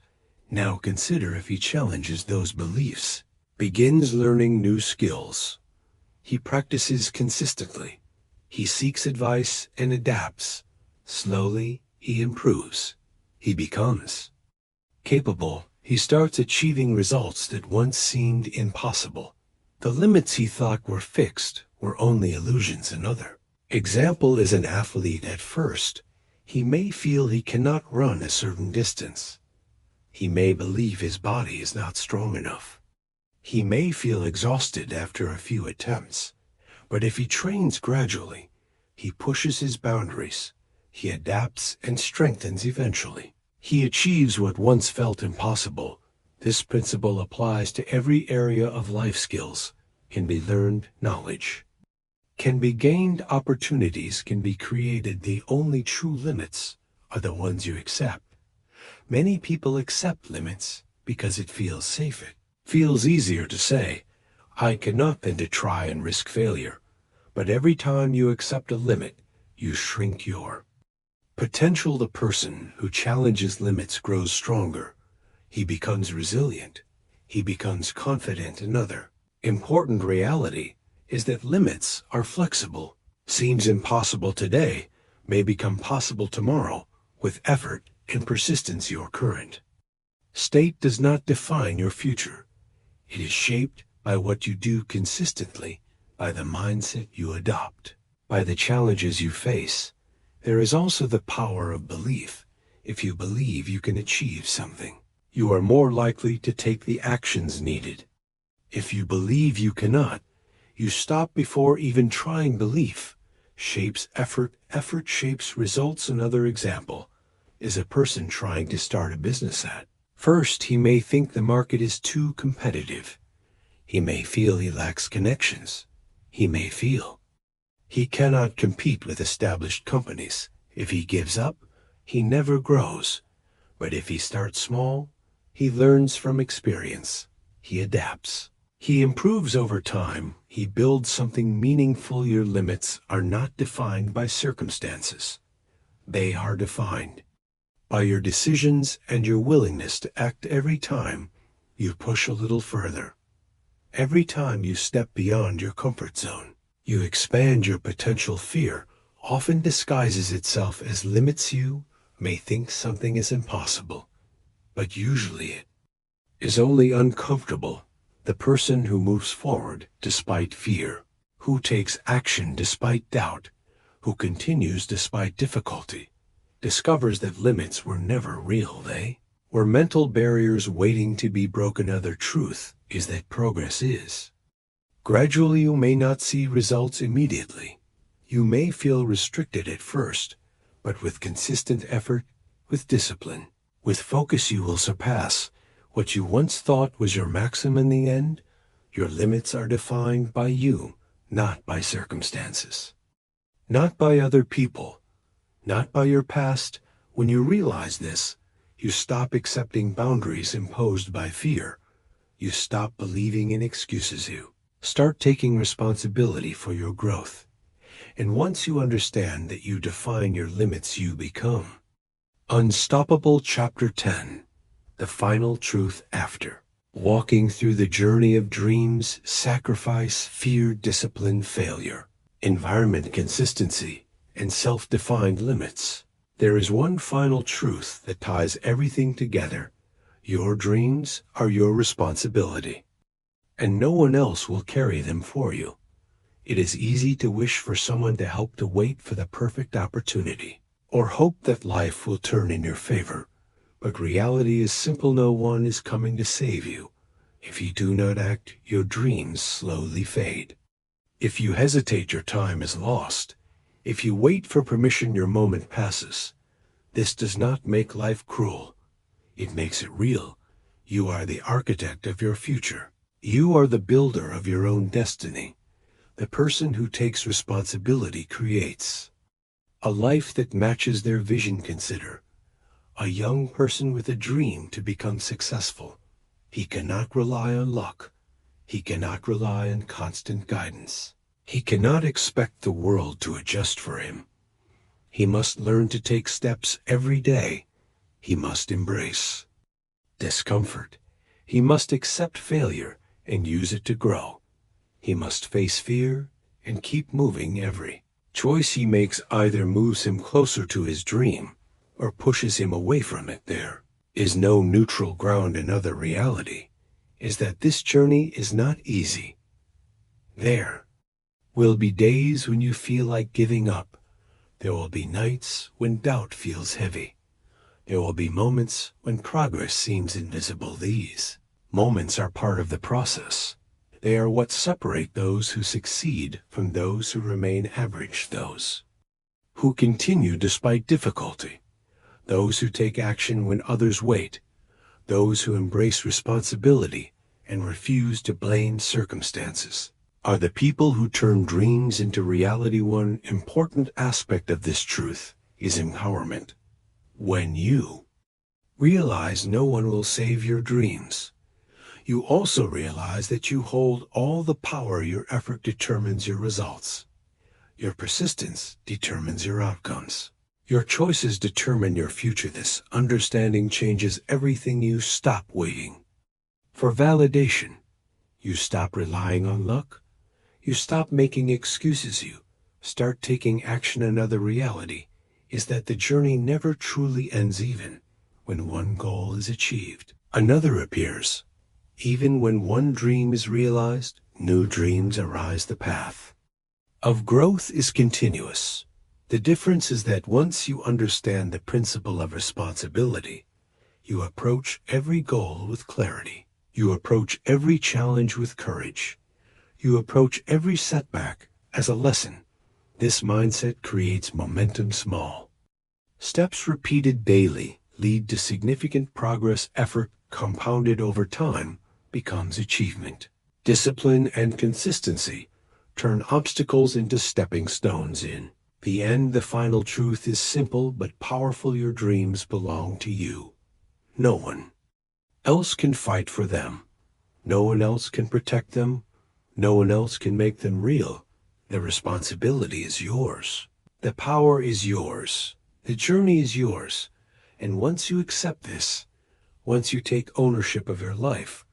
Now consider if he challenges those beliefs, begins learning new skills. He practices consistently. He seeks advice and adapts. Slowly, he improves. He becomes capable. He starts achieving results that once seemed impossible. The limits he thought were fixed were only illusions. Another example is an athlete. At first, he may feel he cannot run a certain distance. He may believe his body is not strong enough. He may feel exhausted after a few attempts. But if he trains gradually, he pushes his boundaries, he adapts and strengthens. Eventually, he achieves what once felt impossible. This principle applies to every area of life. Skills can be learned, knowledge can be gained, opportunities can be created. The only true limits are the ones you accept. Many people accept limits because it feels safe. It feels easier to say, I cannot, than to try and risk failure. But every time you accept a limit, you shrink your potential. The person who challenges limits grows stronger. He becomes resilient. He becomes confident. Another important reality is that limits are flexible. Seems impossible today may become possible tomorrow. With effort and persistence, your current state does not define your future. It is shaped by what you do consistently, by the mindset you adopt, by the challenges you face. There is also the power of belief. If you believe you can achieve something, you are more likely to take the actions needed. If you believe you cannot, you stop before even trying. Belief shapes effort. Effort shapes results. Another example is a person trying to start a business. At first, he may think the market is too competitive. He may feel he lacks connections. He may feel he cannot compete with established companies. If he gives up, he never grows. But if he starts small, he learns from experience. He adapts. He improves over time. He builds something meaningful. Your limits are not defined by circumstances. They are defined by your decisions and your willingness to act every time you push a little further. Every time you step beyond your comfort zone, you expand your potential. Fear often disguises itself as limits. You may think something is impossible, but usually it is only uncomfortable. The person who moves forward despite fear, who takes action despite doubt, who continues despite difficulty, discovers that limits were never real. They were mental barriers waiting to be broken. Another truth is that progress is gradual. You may not see results immediately. You may feel restricted at first, but with consistent effort, with discipline, with focus, you will surpass what you once thought was your maximum. In the end, your limits are defined by you, not by circumstances, not by other people, not by your past. When you realize this, you stop accepting boundaries imposed by fear. You stop believing in excuses. You start taking responsibility for your growth. And once you understand that you define your limits, you become unstoppable. Chapter 10. The final truth. After walking through the journey of dreams, sacrifice, fear, discipline, failure, environment, consistency, and self-defined limits, there is one final truth that ties everything together. Your dreams are your responsibility, and no one else will carry them for you. It is easy to wish for someone to help, to wait for the perfect opportunity, or hope that life will turn in your favor. But reality is simple. No one is coming to save you. If you do not act, your dreams slowly fade. If you hesitate, your time is lost. If you wait for permission, your moment passes. This does not make life cruel. It makes it real. You are the architect of your future. You are the builder of your own destiny. The person who takes responsibility creates a life that matches their vision. Consider a young person with a dream to become successful. He cannot rely on luck. He cannot rely on constant guidance. He cannot expect the world to adjust for him. He must learn to take steps every day. He must embrace discomfort. He must accept failure and use it to grow. He must face fear and keep moving. Every choice he makes either moves him closer to his dream or pushes him away from it. There is no neutral ground. Another reality is that this journey is not easy. There will be days when you feel like giving up. There will be nights when doubt feels heavy. There will be moments when progress seems invisible. These moments are part of the process. They are what separate those who succeed from those who remain average, those who continue despite difficulty, those who take action when others wait, those who embrace responsibility and refuse to blame circumstances, are the people who turn dreams into reality. One important aspect of this truth is empowerment. When you realize no one will save your dreams, you also realize that you hold all the power. Your effort determines your results. Your persistence determines your outcomes. Your choices determine your future. This understanding changes everything. You stop waiting for validation. You stop relying on luck. You stop making excuses. You start taking action. Another reality is that the journey never truly ends. Even when one goal is achieved, another appears. Even when one dream is realized, new dreams arise. The path of growth is continuous. The difference is that once you understand the principle of responsibility, you approach every goal with clarity. You approach every challenge with courage. You approach every setback as a lesson. This mindset creates momentum. Small steps repeated daily lead to significant progress. Effort compounded over time becomes achievement. Discipline and consistency turn obstacles into stepping stones. In the end, the final truth is simple but powerful. Your dreams belong to you. No one else can fight for them. No one else can protect them. No one else can make them real. The responsibility is yours. The power is yours. The journey is yours. And once you accept this, once you take ownership of your life,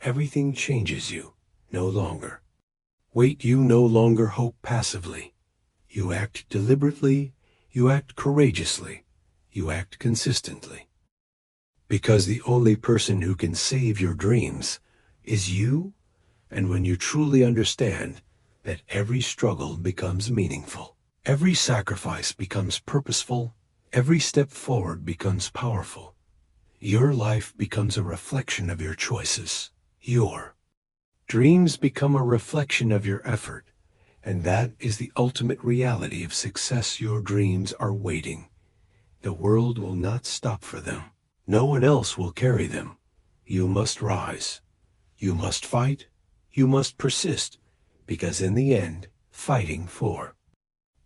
everything changes you no longer. Wait, you no longer hope passively. You act deliberately, you act courageously, you act consistently. Because the only person who can save your dreams is you, and when you truly understand that every struggle becomes meaningful, every sacrifice becomes purposeful, every step forward becomes powerful, your life becomes a reflection of your choices. Your dreams become a reflection of your effort, and that is the ultimate reality of success. Your dreams are waiting. The world will not stop for them. No one else will carry them. You must rise. You must fight. You must persist, because in the end, fighting for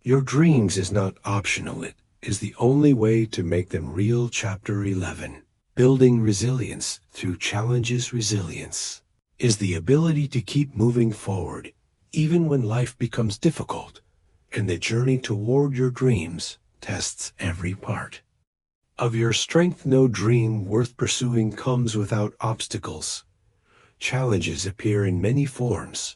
your dreams is not optional. It is the only way to make them real. Chapter 11. Building resilience through challenges. Resilience is the ability to keep moving forward, even when life becomes difficult, and the journey toward your dreams tests every part of your strength. No dream worth pursuing comes without obstacles. Challenges appear in many forms.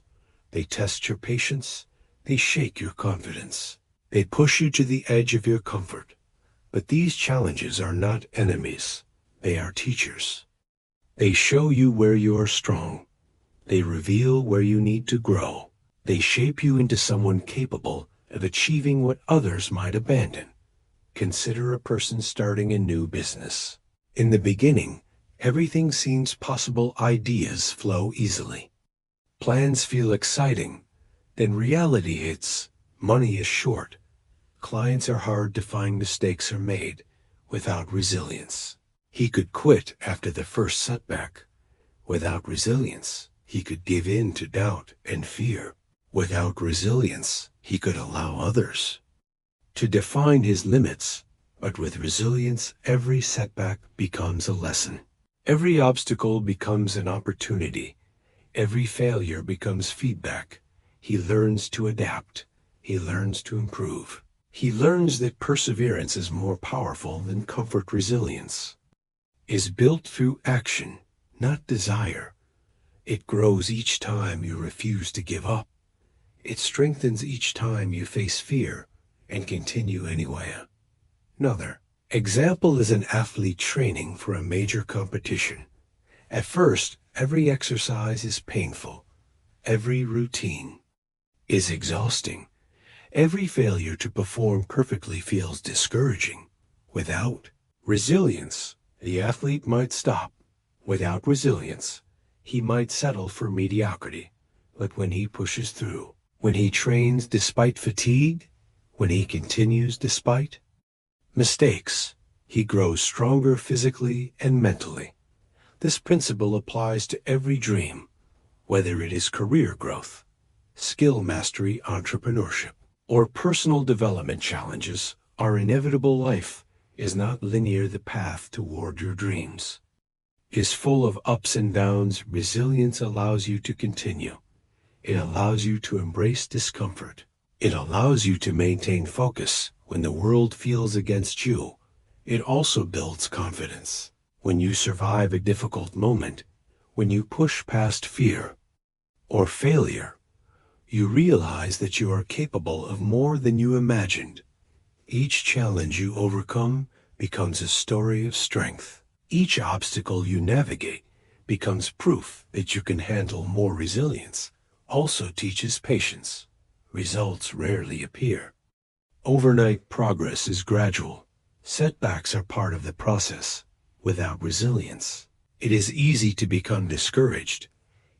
They test your patience, they shake your confidence, they push you to the edge of your comfort. But these challenges are not enemies, they are teachers. They show you where you are strong. They reveal where you need to grow. They shape you into someone capable of achieving what others might abandon. Consider a person starting a new business. In the beginning, everything seems possible. Ideas flow easily. Plans feel exciting. Then reality hits. Money is short. Clients are hard to find. Mistakes are made. Without resilience, he could quit after the first setback. Without resilience, he could give in to doubt and fear. Without resilience, he could allow others to define his limits. But with resilience, every setback becomes a lesson. Every obstacle becomes an opportunity. Every failure becomes feedback. He learns to adapt. He learns to improve. He learns that perseverance is more powerful than comfort. Resilience is built through action, not desire. It grows each time you refuse to give up. It strengthens each time you face fear and continue anyway. Another example is an athlete training for a major competition. At first, every exercise is painful. Every routine is exhausting. Every failure to perform perfectly feels discouraging. Without resilience, the athlete might stop. Without resilience, he might settle for mediocrity. But when he pushes through, when he trains despite fatigue, when he continues despite mistakes, he grows stronger physically and mentally. This principle applies to every dream, whether it is career growth, skill mastery, entrepreneurship, or personal development. Challenges are inevitable. Life is not linear. The path toward your dreams is full of ups and downs. Resilience allows you to continue. It allows you to embrace discomfort. It allows you to maintain focus when the world feels against you. It also builds confidence. When you survive a difficult moment, when you push past fear or failure, you realize that you are capable of more than you imagined. Each challenge you overcome becomes a story of strength. Each obstacle you navigate becomes proof that you can handle more. Resilience also teaches patience. Results rarely appear overnight. Progress is gradual. Setbacks are part of the process. Without resilience, it is easy to become discouraged.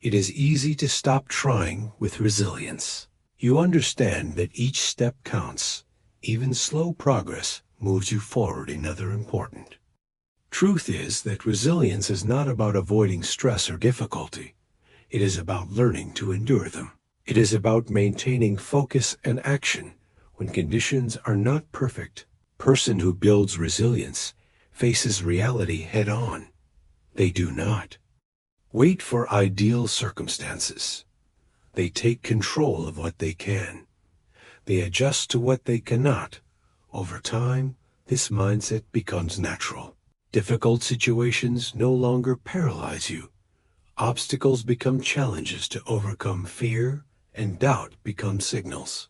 It is easy to stop trying. With resilience, you understand that each step counts. Even slow progress moves you forward. Another important truth is that resilience is not about avoiding stress or difficulty. It is about learning to endure them. It is about maintaining focus and action when conditions are not perfect. Person who builds resilience faces reality head on. They do not wait for ideal circumstances. They take control of what they can. They adjust to what they cannot. Over time, this mindset becomes natural. Difficult situations no longer paralyze you. Obstacles become challenges to overcome fear, and doubt becomes signals.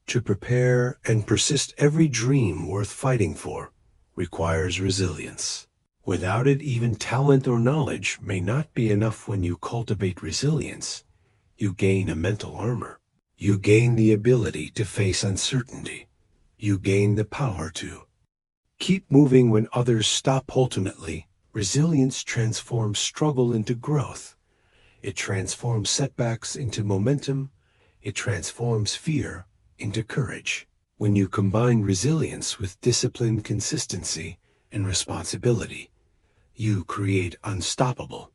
To prepare and persist, every dream worth fighting for requires resilience. Without it, even talent or knowledge may not be enough. When you cultivate resilience, you gain a mental armor. You gain the ability to face uncertainty. You gain the power to keep moving when others stop. Ultimately, resilience transforms struggle into growth. It transforms setbacks into momentum. It transforms fear into courage. When you combine resilience with discipline, consistency, and responsibility, you create unstoppable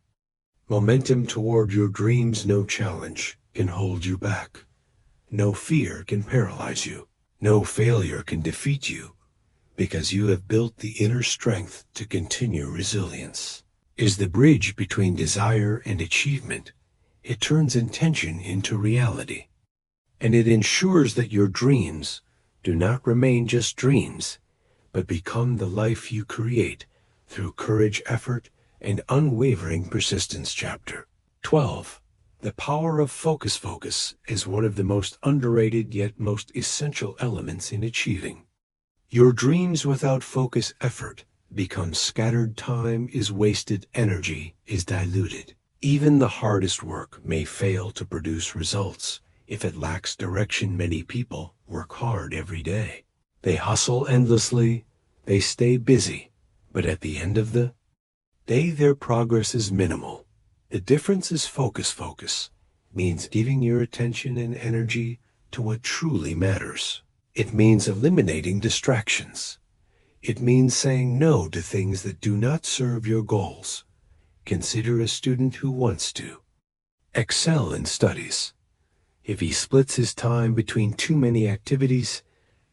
momentum toward your dreams. No challenge can hold you back. No fear can paralyze you. No failure can defeat you, because you have built the inner strength to continue. Resilience is the bridge between desire and achievement. It turns intention into reality, and it ensures that your dreams do not remain just dreams, but become the life you create through courage, effort, and unwavering persistence. Chapter 12. The power of focus. Focus is one of the most underrated yet most essential elements in achieving your dreams. Without focus, effort becomes scattered. Time is wasted. Energy is diluted. Even the hardest work may fail to produce results if it lacks direction. Many people work hard every day. They hustle endlessly. They stay busy. But at the end of the day, their progress is minimal. The difference is focus. Focus means giving your attention and energy to what truly matters. It means eliminating distractions. It means saying no to things that do not serve your goals. Consider a student who wants to excel in studies. If he splits his time between too many activities,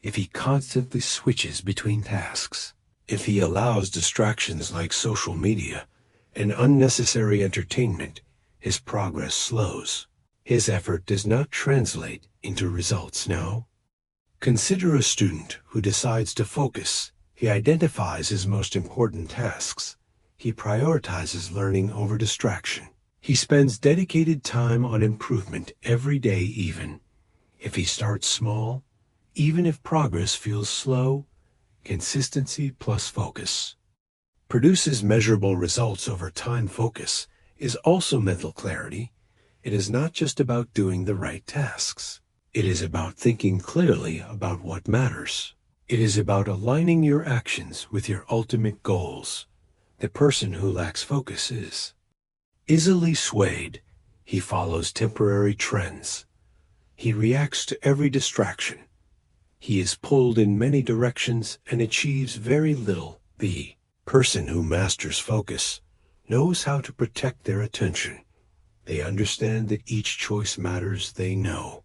if he constantly switches between tasks, if he allows distractions like social media and unnecessary entertainment, his progress slows. His effort does not translate into results. No. Consider a student who decides to focus. He identifies his most important tasks. He prioritizes learning over distraction. He spends dedicated time on improvement every day. Even if he starts small, even if progress feels slow, consistency plus focus produces measurable results over time. Focus is also mental clarity. It is not just about doing the right tasks. It is about thinking clearly about what matters. It is about aligning your actions with your ultimate goals. The person who lacks focus is easily swayed. He follows temporary trends. He reacts to every distraction. He is pulled in many directions and achieves very little. The person who masters focus knows how to protect their attention. They understand that each choice matters. They know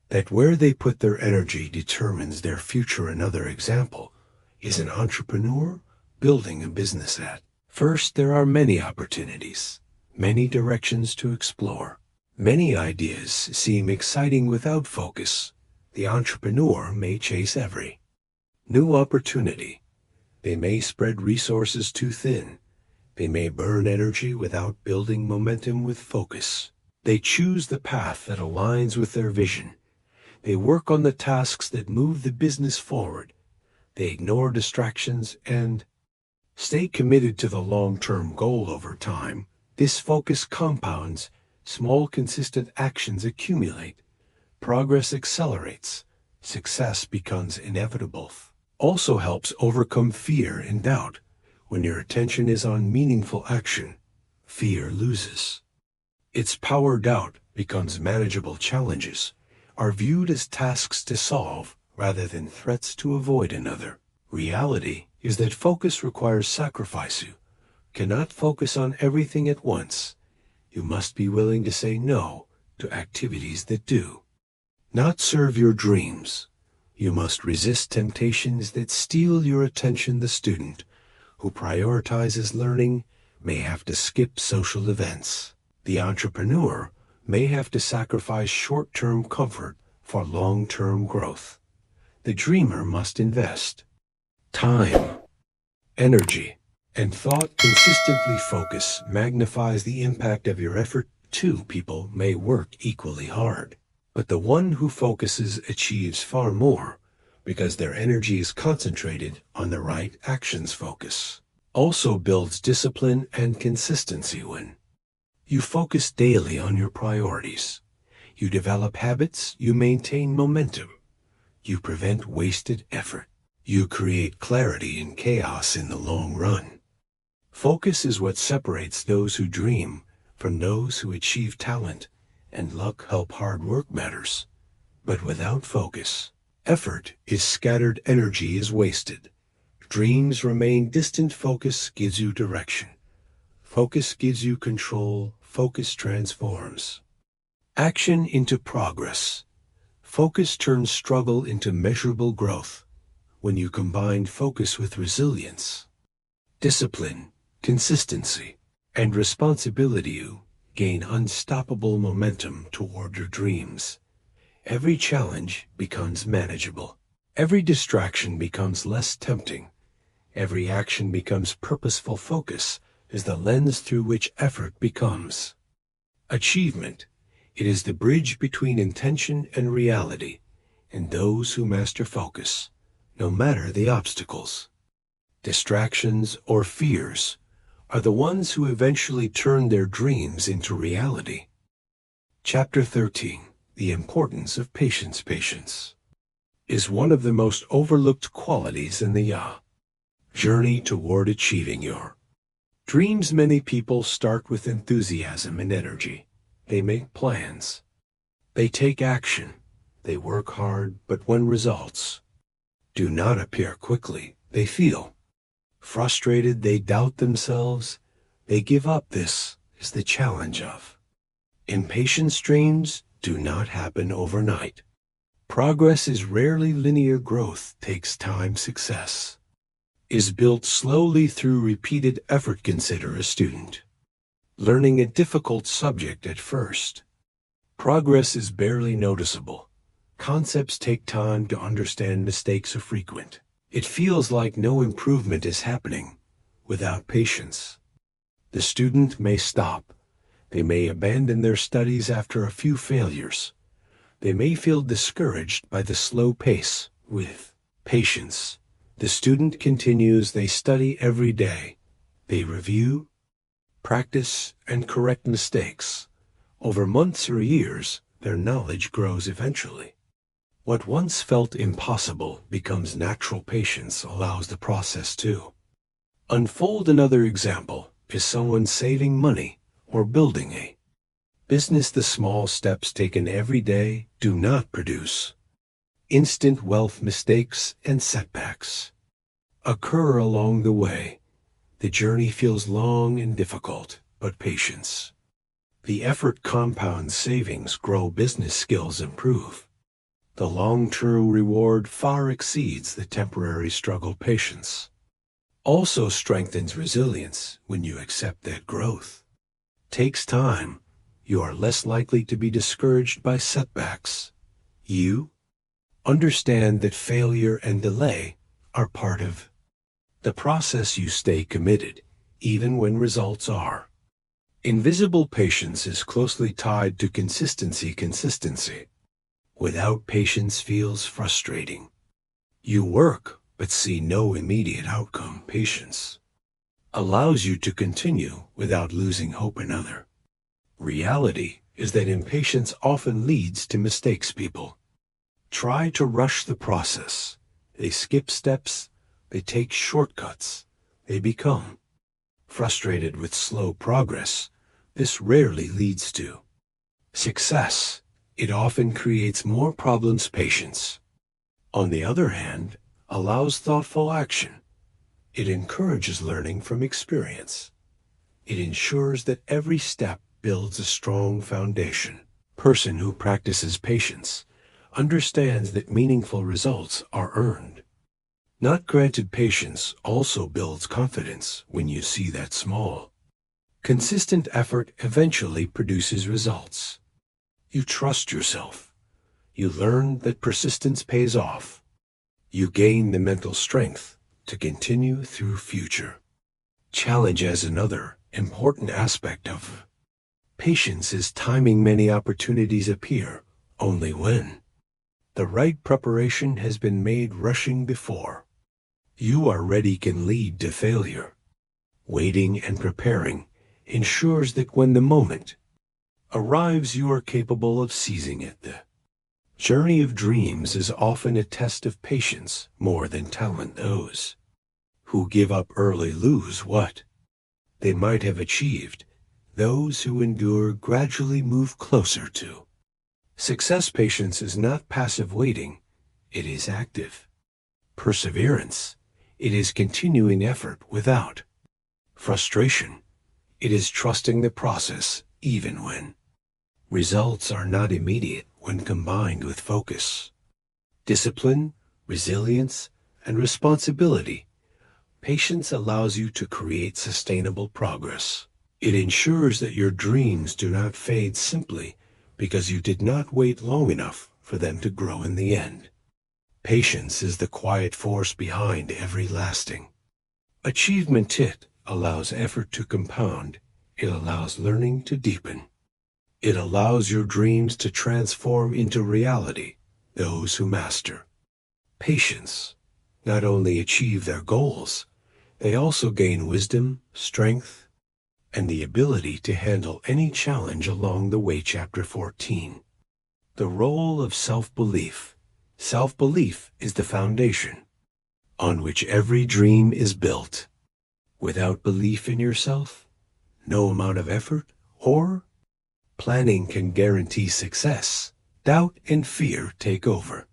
that where they put their energy determines their future. Another example is an entrepreneur building a business. At first, there are many opportunities, many directions to explore. Many ideas seem exciting. Without focus, the entrepreneur may chase every new opportunity. They may spread resources too thin. They may burn energy without building momentum. With focus, they choose the path that aligns with their vision. They work on the tasks that move the business forward. They ignore distractions and stay committed to the long-term goal. Over time, this focus compounds. Small, consistent actions accumulate. Progress accelerates. Success becomes inevitable. Also helps overcome fear and doubt. When your attention is on meaningful action, fear loses its power. Doubt becomes manageable. Challenges are viewed as tasks to solve rather than threats to avoid. Another reality is that focus requires sacrifice. You cannot focus on everything at once. You must be willing to say no to activities that do not serve your dreams. You must resist temptations that steal your attention. The student who prioritizes learning may have to skip social events. The entrepreneur may have to sacrifice short-term comfort for long-term growth. The dreamer must invest time, energy, And thought consistently focus magnifies the impact of your effort. Two people may work equally hard, but the one who focuses achieves far more because their energy is concentrated on the right actions. Focus also builds discipline and consistency. When you focus daily on your priorities, you develop habits, you maintain momentum, you prevent wasted effort, you create clarity in chaos in the long run. Focus is what separates those who dream from those who achieve. Talent and luck help, hard work matters. But without focus, effort is scattered, energy is wasted. Dreams remain distant. Focus gives you direction. Focus gives you control. Focus transforms action into progress. Focus turns struggle into measurable growth. When you combine focus with resilience, discipline, consistency, and responsibility, you gain unstoppable momentum toward your dreams. Every challenge becomes manageable. Every distraction becomes less tempting. Every action becomes purposeful. Focus is the lens through which effort becomes achievement. It is the bridge between intention and reality. And those who master focus, no matter the obstacles, distractions, or fears, are the ones who eventually turn their dreams into reality. Chapter 13. The importance of patience. Patience is one of the most overlooked qualities in the journey toward achieving your dreams. Many people start with enthusiasm and energy. They make plans. They take action. They work hard, but when results do not appear quickly, they feel frustrated. They doubt themselves. They give up. This is the challenge of impatience. Dreams do not happen overnight. Progress is rarely linear. Growth takes time. Success is built slowly through repeated effort. Consider a student learning a difficult subject at first. Progress is barely noticeable. Concepts take time to understand. Mistakes are frequent. It feels like no improvement is happening. Without patience, the student may stop. They may abandon their studies after a few failures. They may feel discouraged by the slow pace. With patience, the student continues. They study every day. They review, practice, and correct mistakes. Over months or years, their knowledge grows. Eventually, what once felt impossible becomes natural. Patience allows the process to unfold. Another example is someone saving money or building a business. The small steps taken every day do not produce instant wealth. Mistakes and setbacks occur along the way. The journey feels long and difficult, but patience, the effort compounds. Savings grow. Business skills improve. The long-term reward far exceeds the temporary struggle. Patience also strengthens resilience. When you accept that growth takes time, you are less likely to be discouraged by setbacks. You understand that failure and delay are part of the process. You stay committed, even when results are invisible. Patience is closely tied to consistency. Consistency without patience feels frustrating. You work, but see no immediate outcome. Patience allows you to continue without losing hope. Another reality is that impatience often leads to mistakes. People try to rush the process. They skip steps. They take shortcuts. They become frustrated with slow progress. This rarely leads to success. It often creates more problems. Patience, on the other hand, allows thoughtful action. It encourages learning from experience. It ensures that every step builds a strong foundation. Person who practices patience understands that meaningful results are earned, not granted. Patience also builds confidence. When you see that small, consistent effort eventually produces results, you trust yourself. You learn that persistence pays off. You gain the mental strength to continue through future Challenge as another important aspect of patience is timing. Many opportunities appear only when the right preparation has been made. Rushing before you are ready can lead to failure. Waiting and preparing ensures that when the moment arrives, you are capable of seizing it. The journey of dreams is often a test of patience more than talent. Those who give up early lose what they might have achieved. Those who endure gradually move closer to success. Patience is not passive waiting, it is active perseverance. It is continuing effort without frustration. It is trusting the process even when results are not immediate. When combined with focus, discipline, resilience, and responsibility, patience allows you to create sustainable progress. It ensures that your dreams do not fade simply because you did not wait long enough for them to grow in the end. Patience is the quiet force behind every lasting achievement. It allows effort to compound. It allows learning to deepen. It allows your dreams to transform into reality. Those who master patience not only achieve their goals, they also gain wisdom, strength, and the ability to handle any challenge along the way. Chapter 14. The role of self-belief. Self-belief is the foundation on which every dream is built. Without belief in yourself, no amount of effort or planning can guarantee success. Doubt and fear take over.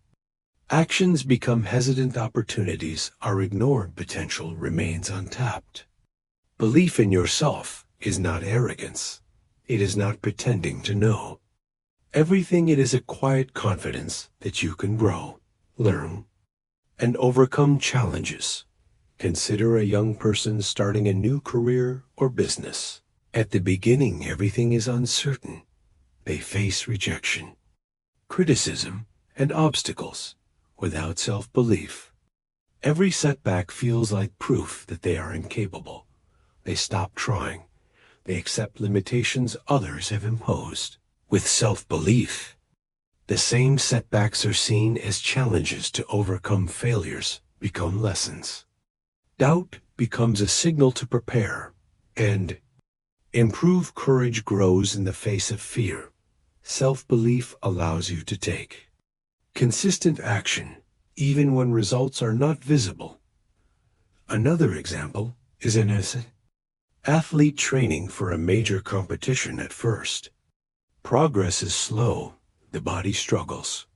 Actions become hesitant. Opportunities are ignored. Potential remains untapped. Belief in yourself is not arrogance. It is not pretending to know everything. It is a quiet confidence that you can grow, learn, and overcome challenges. Consider a young person starting a new career or business. At the beginning, everything is uncertain. They face rejection, criticism, and obstacles. Without self-belief, every setback feels like proof that they are incapable. They stop trying. They accept limitations others have imposed. With self-belief, the same setbacks are seen as challenges to overcome. Failures become lessons. Doubt becomes a signal to prepare, and improve. Courage grows in the face of fear. Self-belief allows you to take consistent action, even when results are not visible. Another example is an athlete training for a major competition. At first, progress is slow. The body struggles.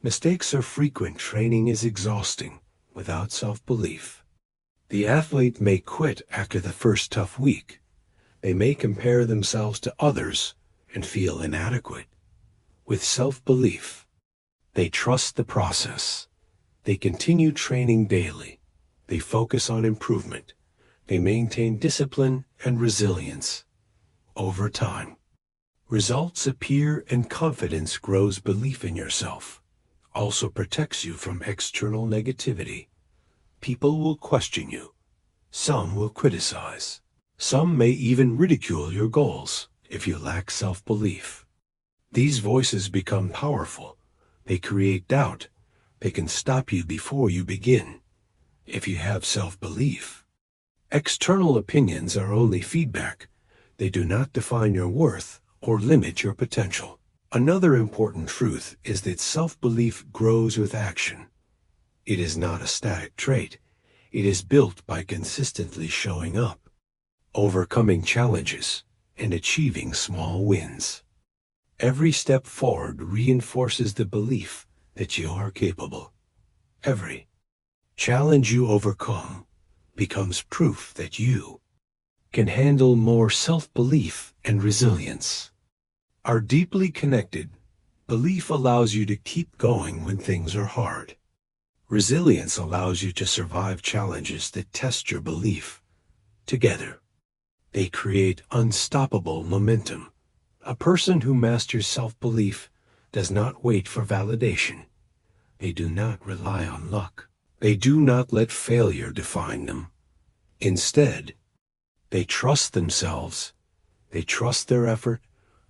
Mistakes are frequent. Training is exhausting. Without self-belief, the athlete may quit after the first tough week. They may compare themselves to others and feel inadequate. With self-belief, they trust the process. They continue training daily. They focus on improvement. They maintain discipline and resilience. Over time, results appear and confidence grows. Belief in yourself also protects you from external negativity. People will question you. Some will criticize. Some may even ridicule your goals if you lack self-belief. These voices become powerful. They create doubt. They can stop you before you begin. If you have self-belief, external opinions are only feedback. They do not define your worth or limit your potential. Another important truth is that self-belief grows with action. It is not a static trait. It is built by consistently showing up, overcoming challenges, and achieving small wins. Every step forward reinforces the belief that you are capable. Every challenge you overcome becomes proof that you can handle. More. Self-belief and resilience are deeply connected. Belief allows you to keep going when things are hard. Resilience allows you to survive challenges that test your belief. Together, they create unstoppable momentum. A person who masters self-belief does not wait for validation. They do not rely on luck. They do not let failure define them. Instead, They trust themselves. They trust their effort.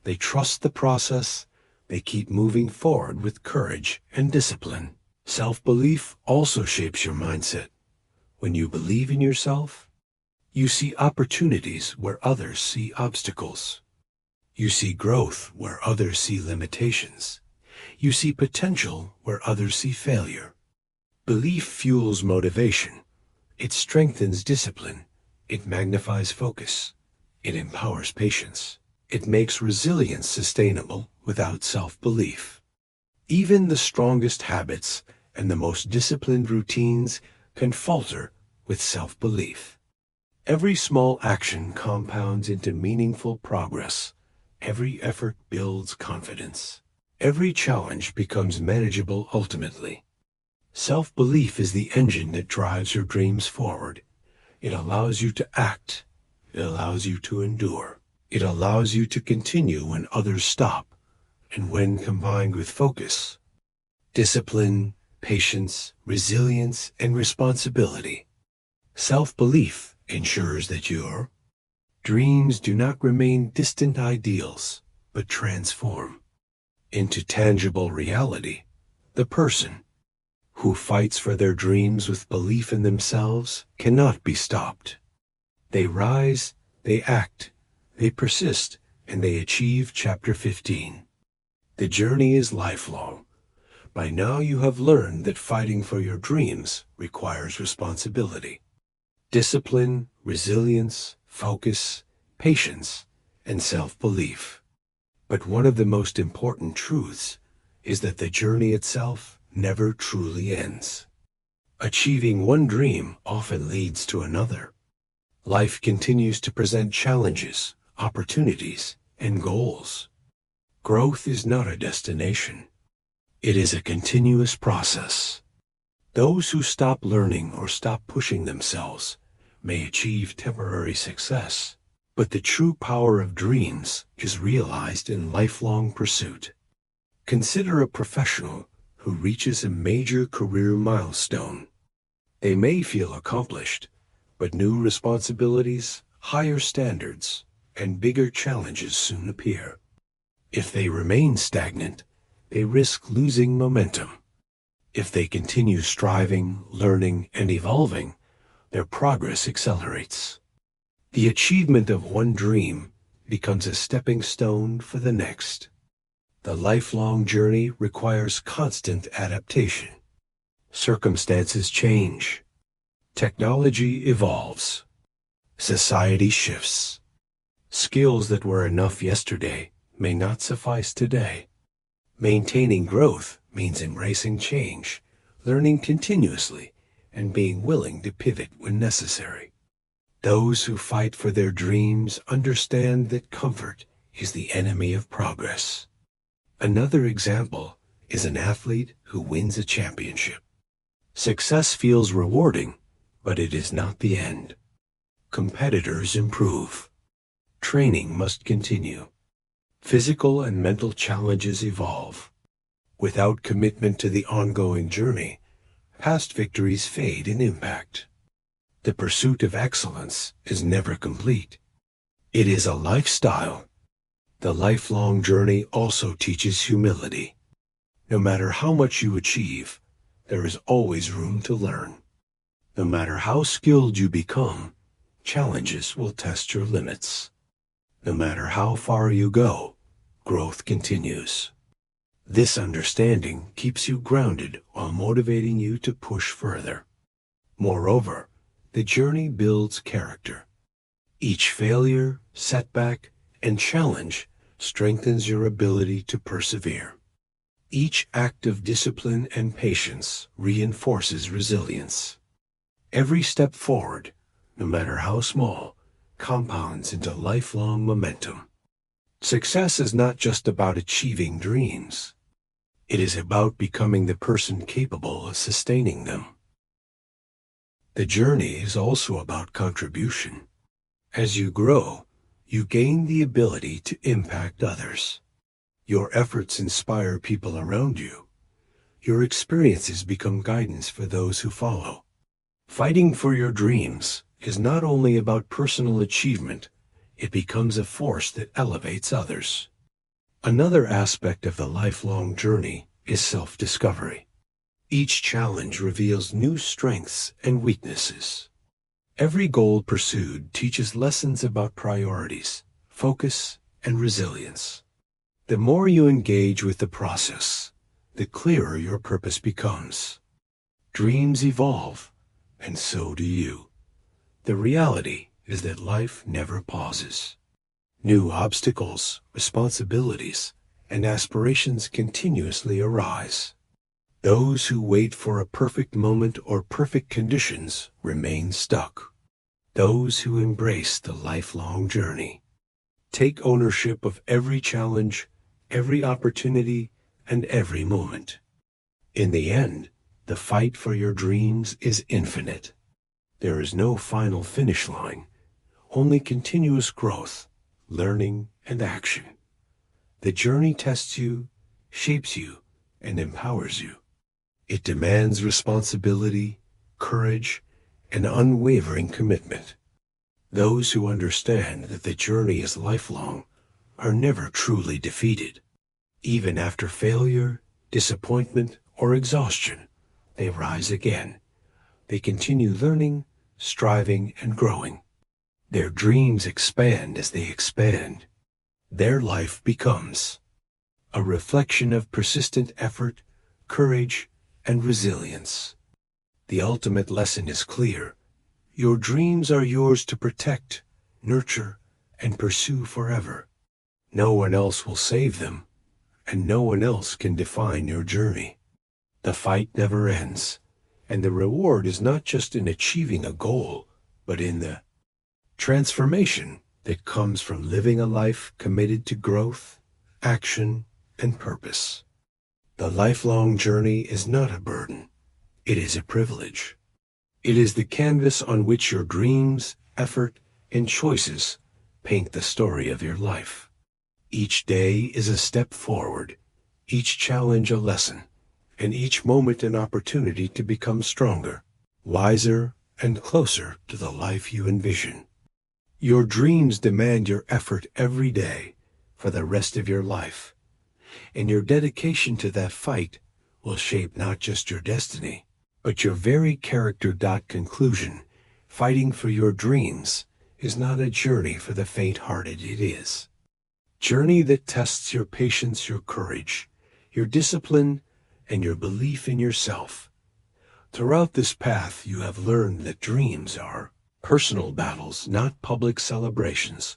They trust the process. They keep moving forward with courage and discipline. Self-belief also shapes your mindset. When you believe in yourself, you see opportunities where others see obstacles. You see growth where others see limitations. You see potential where others see failure. Belief fuels motivation. It strengthens discipline. It magnifies focus. It empowers patience. It makes resilience sustainable without self-belief. Even the strongest habits and the most disciplined routines can falter with self-belief. Every small action compounds into meaningful progress. Every effort builds confidence. Every challenge becomes manageable ultimately. Self-belief is the engine that drives your dreams forward. It allows you to act. It allows you to endure. It allows you to continue when others stop, and when combined with focus, discipline, patience, resilience, and responsibility, self-belief ensures that your dreams do not remain distant ideals, but transform into tangible reality. The person who fights for their dreams with belief in themselves cannot be stopped. They rise, they act, they persist, and they achieve. Chapter 15. The journey is lifelong. By now you have learned that fighting for your dreams requires responsibility, discipline, resilience, focus, patience, and self-belief. But one of the most important truths is that the journey itself never truly ends. Achieving one dream often leads to another. Life continues to present challenges, opportunities, and goals. Growth is not a destination. It is a continuous process. Those who stop learning or stop pushing themselves may achieve temporary success, but the true power of dreams is realized in lifelong pursuit. Consider a professional who reaches a major career milestone. They may feel accomplished, but new responsibilities, higher standards, and bigger challenges soon appear. If they remain stagnant, they risk losing momentum. If they continue striving, learning, and evolving, their progress accelerates. The achievement of one dream becomes a stepping stone for the next. The lifelong journey requires constant adaptation. Circumstances change. Technology evolves. Society shifts. Skills that were enough yesterday may not suffice today. Maintaining growth means embracing change, learning continuously, and being willing to pivot when necessary. Those who fight for their dreams understand that comfort is the enemy of progress. Another example is an athlete who wins a championship. Success feels rewarding, but it is not the end. Competitors improve. Training must continue. Physical and mental challenges evolve. Without commitment to the ongoing journey, past victories fade in impact. The pursuit of excellence is never complete. It is a lifestyle. The lifelong journey also teaches humility. No matter how much you achieve, there is always room to learn. No matter how skilled you become, challenges will test your limits. No matter how far you go, growth continues. This understanding keeps you grounded while motivating you to push further. Moreover, the journey builds character. Each failure, setback, and challenge strengthens your ability to persevere. Each act of discipline and patience reinforces resilience. Every step forward, no matter how small, compounds into lifelong momentum. Success is not just about achieving dreams. It is about becoming the person capable of sustaining them. The journey is also about contribution. As you grow, you gain the ability to impact others. Your efforts inspire people around you. Your experiences become guidance for those who follow. Fighting for your dreams is not only about personal achievement, it becomes a force that elevates others. Another aspect of the lifelong journey is self-discovery. Each challenge reveals new strengths and weaknesses. Every goal pursued teaches lessons about priorities, focus, and resilience. The more you engage with the process, the clearer your purpose becomes. Dreams evolve, and so do you. The reality is that life never pauses. New obstacles, responsibilities, and aspirations continuously arise. Those who wait for a perfect moment or perfect conditions remain stuck. Those who embrace the lifelong journey take ownership of every challenge, every opportunity, and every moment. In the end, the fight for your dreams is infinite. There is no final finish line, only continuous growth, learning, and action. The journey tests you, shapes you, and empowers you. It demands responsibility, courage, and unwavering commitment. Those who understand that the journey is lifelong are never truly defeated. Even after failure, disappointment, or exhaustion, they rise again. They continue learning, striving, and growing. Their dreams expand as they expand. Their life becomes a reflection of persistent effort, courage, and resilience. The ultimate lesson is clear. Your dreams are yours to protect, nurture, and pursue forever. No one else will save them, and no one else can define your journey. The fight never ends, and the reward is not just in achieving a goal, but in the transformation that comes from living a life committed to growth, action, and purpose. The lifelong journey is not a burden. It is a privilege. It is the canvas on which your dreams, effort, and choices paint the story of your life. Each day is a step forward, each challenge a lesson, and each moment an opportunity to become stronger, wiser, and closer to the life you envision. Your dreams demand your effort every day for the rest of your life, and your dedication to that fight will shape not just your destiny, but your very character. Conclusion: fighting for your dreams is not a journey for the faint-hearted. It is a journey that tests your patience, your courage, your discipline, and your belief in yourself. Throughout this path, you have learned that dreams are personal battles, not public celebrations,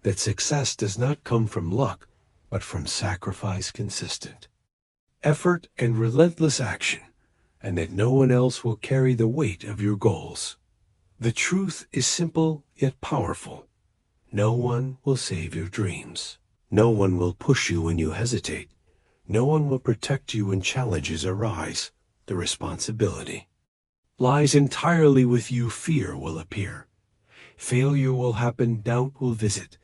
that success does not come from luck, but from sacrifice, consistent effort, and relentless action, and that no one else will carry the weight of your goals. The truth is simple yet powerful. No one will save your dreams. No one will push you when you hesitate. No one will protect you when challenges arise. The responsibility lies entirely with you. Fear will appear. Failure will happen. Doubt will visit.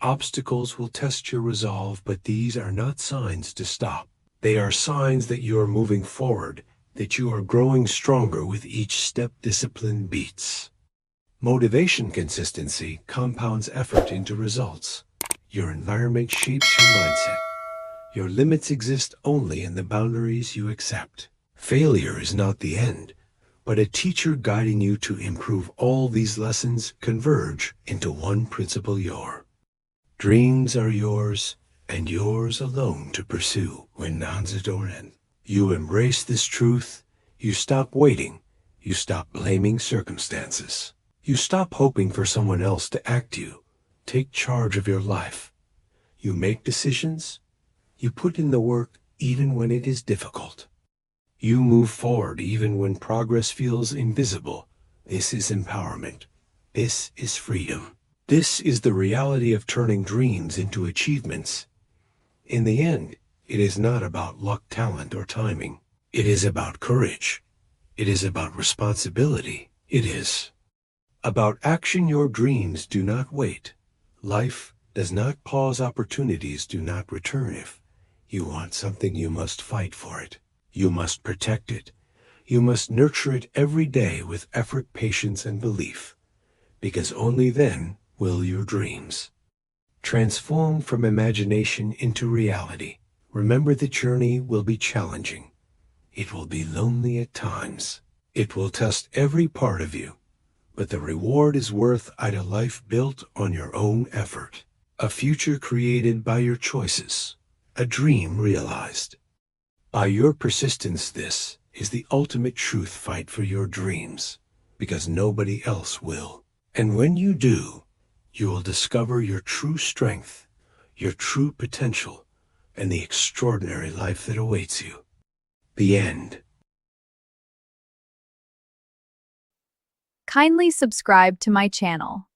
Obstacles will test your resolve, but these are not signs to stop. They are signs that you are moving forward, that you are growing stronger with each step. Discipline beats motivation. Consistency compounds effort into results. Your environment shapes your mindset. Your limits exist only in the boundaries you accept. Failure is not the end, but a teacher guiding you to improve. All these lessons converge into one principle: your dreams are yours, and yours alone to pursue. When Nanzadoren, you embrace this truth, you stop waiting, you stop blaming circumstances, you stop hoping for someone else to act. You take charge of your life. You make decisions. You put in the work even when it is difficult. You move forward even when progress feels invisible. This is empowerment. This is freedom. This is the reality of turning dreams into achievements. In the end, it is not about luck, talent, or timing. It is about courage. It is about responsibility. It is about action. Your dreams do not wait. Life does not pause. Opportunities do not return. If you want something, you must fight for it. You must protect it. You must nurture it every day with effort, patience, and belief. because only then will your dreams transform from imagination into reality. Remember, the journey will be challenging. It will be lonely at times. It will test every part of you, but the reward is worth it, a life built on your own effort, a future created by your choices, a dream realized by your persistence. This is the ultimate truth. Fight for your dreams, because nobody else will. And when you do, you will discover your true strength, your true potential, and the extraordinary life that awaits you. The end. Kindly subscribe to my channel.